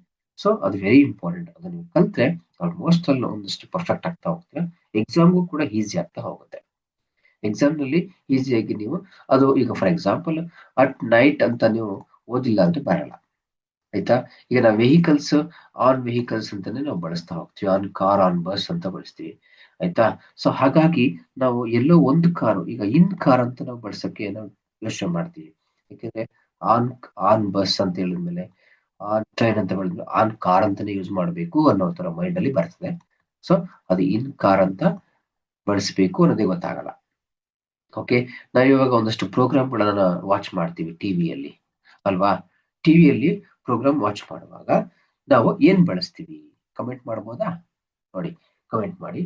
ಸೊ ಅದು ವೆರಿ ಇಂಪಾರ್ಟೆಂಟ್. ಅದನ್ನ ನೀವು ಕಲ್ತ್ರೆ ಆಲ್ಮೋಸ್ಟ್ ಅಲ್ಲಿ ಒಂದಷ್ಟು ಪರ್ಫೆಕ್ಟ್ ಆಗ್ತಾ ಹೋಗ್ತೀರಾ. ಎಕ್ಸಾಮ್ಗೂ ಕೂಡ ಈಸಿ ಆಗ್ತಾ ಹೋಗುತ್ತೆ. ಎಕ್ಸಾಮ್ ನಲ್ಲಿ ಈಸಿಯಾಗಿ ನೀವು ಅದು, ಈಗ ಫಾರ್ ಎಕ್ಸಾಂಪಲ್ ಅಟ್ ನೈಟ್ ಅಂತ ನೀವು ಓದಿಲ್ಲ ಅಂದ್ರೆ ಬರಲ್ಲ, ಆಯ್ತಾ? ಈಗ ನಾವು ವೆಹಿಕಲ್ಸ್, ಆನ್ ವೆಹಿಕಲ್ಸ್ ಅಂತಾನೆ ನಾವು ಬಳಸ್ತಾ ಹೋಗ್ತೀವಿ. ಆನ್ ಕಾರ್, ಆನ್ ಬಸ್ ಅಂತ ಬಳಸ್ತೀವಿ, ಆಯ್ತಾ? ಸೊ ಹಾಗಾಗಿ ನಾವು ಎಲ್ಲೋ ಒಂದು ಕಾರು, ಈಗ ಇನ್ ಕಾರ್ ಅಂತ ನಾವು ಬಳಸಕ್ಕೆ ನಾವು ಯೋಚನೆ ಮಾಡ್ತೀವಿ. ಯಾಕಂದ್ರೆ ಆನ್ ಬಸ್ ಅಂತ ಹೇಳಿದ್ಮೇಲೆ, ಆನ್ ಟ್ರೈನ್ ಅಂತ ಹೇಳಿದ್ಮೇಲೆ ಆನ್ ಕಾರ್ ಅಂತಾನೆ ಯೂಸ್ ಮಾಡಬೇಕು ಅನ್ನೋ ತರ ಮೈಂಡ್ ಅಲ್ಲಿ ಬರ್ತದೆ. ಸೊ ಅದು ಇನ್ ಕಾರ್ ಅಂತ ಬಳಸಬೇಕು ಅನ್ನೋದೇ ಗೊತ್ತಾಗಲ್ಲ. ಓಕೆ, ನಾವು ಇವಾಗ ಒಂದಷ್ಟು ಪ್ರೋಗ್ರಾಮ್ಗಳನ್ನ ವಾಚ್ ಮಾಡ್ತೀವಿ ಟಿವಿಯಲ್ಲಿ ಅಲ್ವಾ? ಟಿವಿಯಲ್ಲಿ ಪ್ರೋಗ್ರಾಮ್ ವಾಚ್ ಮಾಡುವಾಗ ನಾವು ಏನ್ ಬಳಸ್ತೀವಿ? ಕಮೆಂಟ್ ಮಾಡ್ಬೋದಾ? ನೋಡಿ, ಕಮೆಂಟ್ ಮಾಡಿ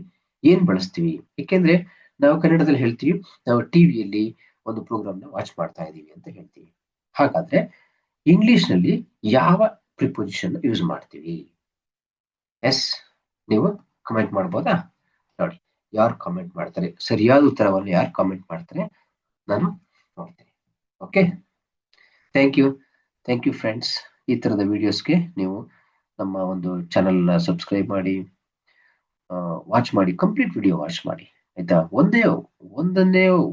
ಏನ್ ಬಳಸ್ತೀವಿ. ಯಾಕೆಂದ್ರೆ ನಾವು ಕನ್ನಡದಲ್ಲಿ ಹೇಳ್ತೀವಿ ನಾವು ಟಿವಿಯಲ್ಲಿ ಒಂದು ಪ್ರೋಗ್ರಾಮ್ನ ವಾಚ್ ಮಾಡ್ತಾ ಇದೀವಿ ಅಂತ ಹೇಳ್ತೀವಿ. ಹಾಗಾದ್ರೆ ಇಂಗ್ಲಿಷ್ ನಲ್ಲಿ ಯಾವ ಪ್ರಿಪೋಸಿಷನ್ ಯೂಸ್ ಮಾಡ್ತೀವಿ? ಎಸ್, ನೀವು ಕಮೆಂಟ್ ಮಾಡ್ಬೋದಾ? ನೋಡಿ, ಯಾರು ಕಮೆಂಟ್ ಮಾಡ್ತಾರೆ, ಸರಿಯಾದ ಉತ್ತರವನ್ನು ಯಾರು ಕಮೆಂಟ್ ಮಾಡ್ತಾರೆ ನಾನು ನೋಡ್ತೀನಿ. Okay, thank you friends. ಈ ತರದ ವಿಡಿಯೋಸ್ಗೆ ನೀವು ನಮ್ಮ ಒಂದು ಚಾನಲ್ನ ಸಬ್ಸ್ಕ್ರೈಬ್ ಮಾಡಿ, ವಾಚ್ ಮಾಡಿ, ಕಂಪ್ಲೀಟ್ ವಿಡಿಯೋ ವಾಚ್ ಮಾಡಿ, ಆಯ್ತಾ?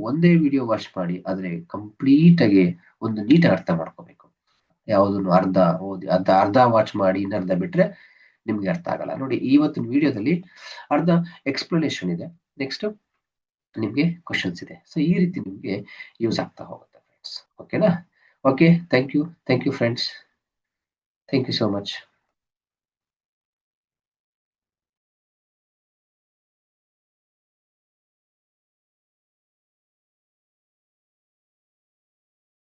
ಒಂದೇ ವಿಡಿಯೋ ವಾಚ್ ಮಾಡಿ, ಆದ್ರೆ ಕಂಪ್ಲೀಟ್ ಆಗಿ ಒಂದು ನೀಟಾಗಿ ಅರ್ಥ ಮಾಡ್ಕೋಬೇಕು. ಯಾವುದನ್ನು ಅರ್ಧ ಓದಿ ಅರ್ಧ ವಾಚ್ ಮಾಡಿ ಇನ್ನರ್ಧ ಬಿಟ್ರೆ ನಿಮ್ಗೆ ಅರ್ಥ ಆಗಲ್ಲ. ನೋಡಿ, ಇವತ್ತಿನ ವಿಡಿಯೋದಲ್ಲಿ ಅರ್ಧ ಎಕ್ಸ್ಪ್ಲನೇಷನ್ ಇದೆ, ನೆಕ್ಸ್ಟ್ ನಿಮ್ಗೆ ಕ್ವಶನ್ಸ್ ಇದೆ. ಸೊ ಈ ರೀತಿ ನಿಮ್ಗೆ ಯೂಸ್ ಆಗ್ತಾ ಹೋಗುತ್ತೆ ಫ್ರೆಂಡ್ಸ್. ಓಕೆನಾ? Okay, thank you friends. Thank you so much.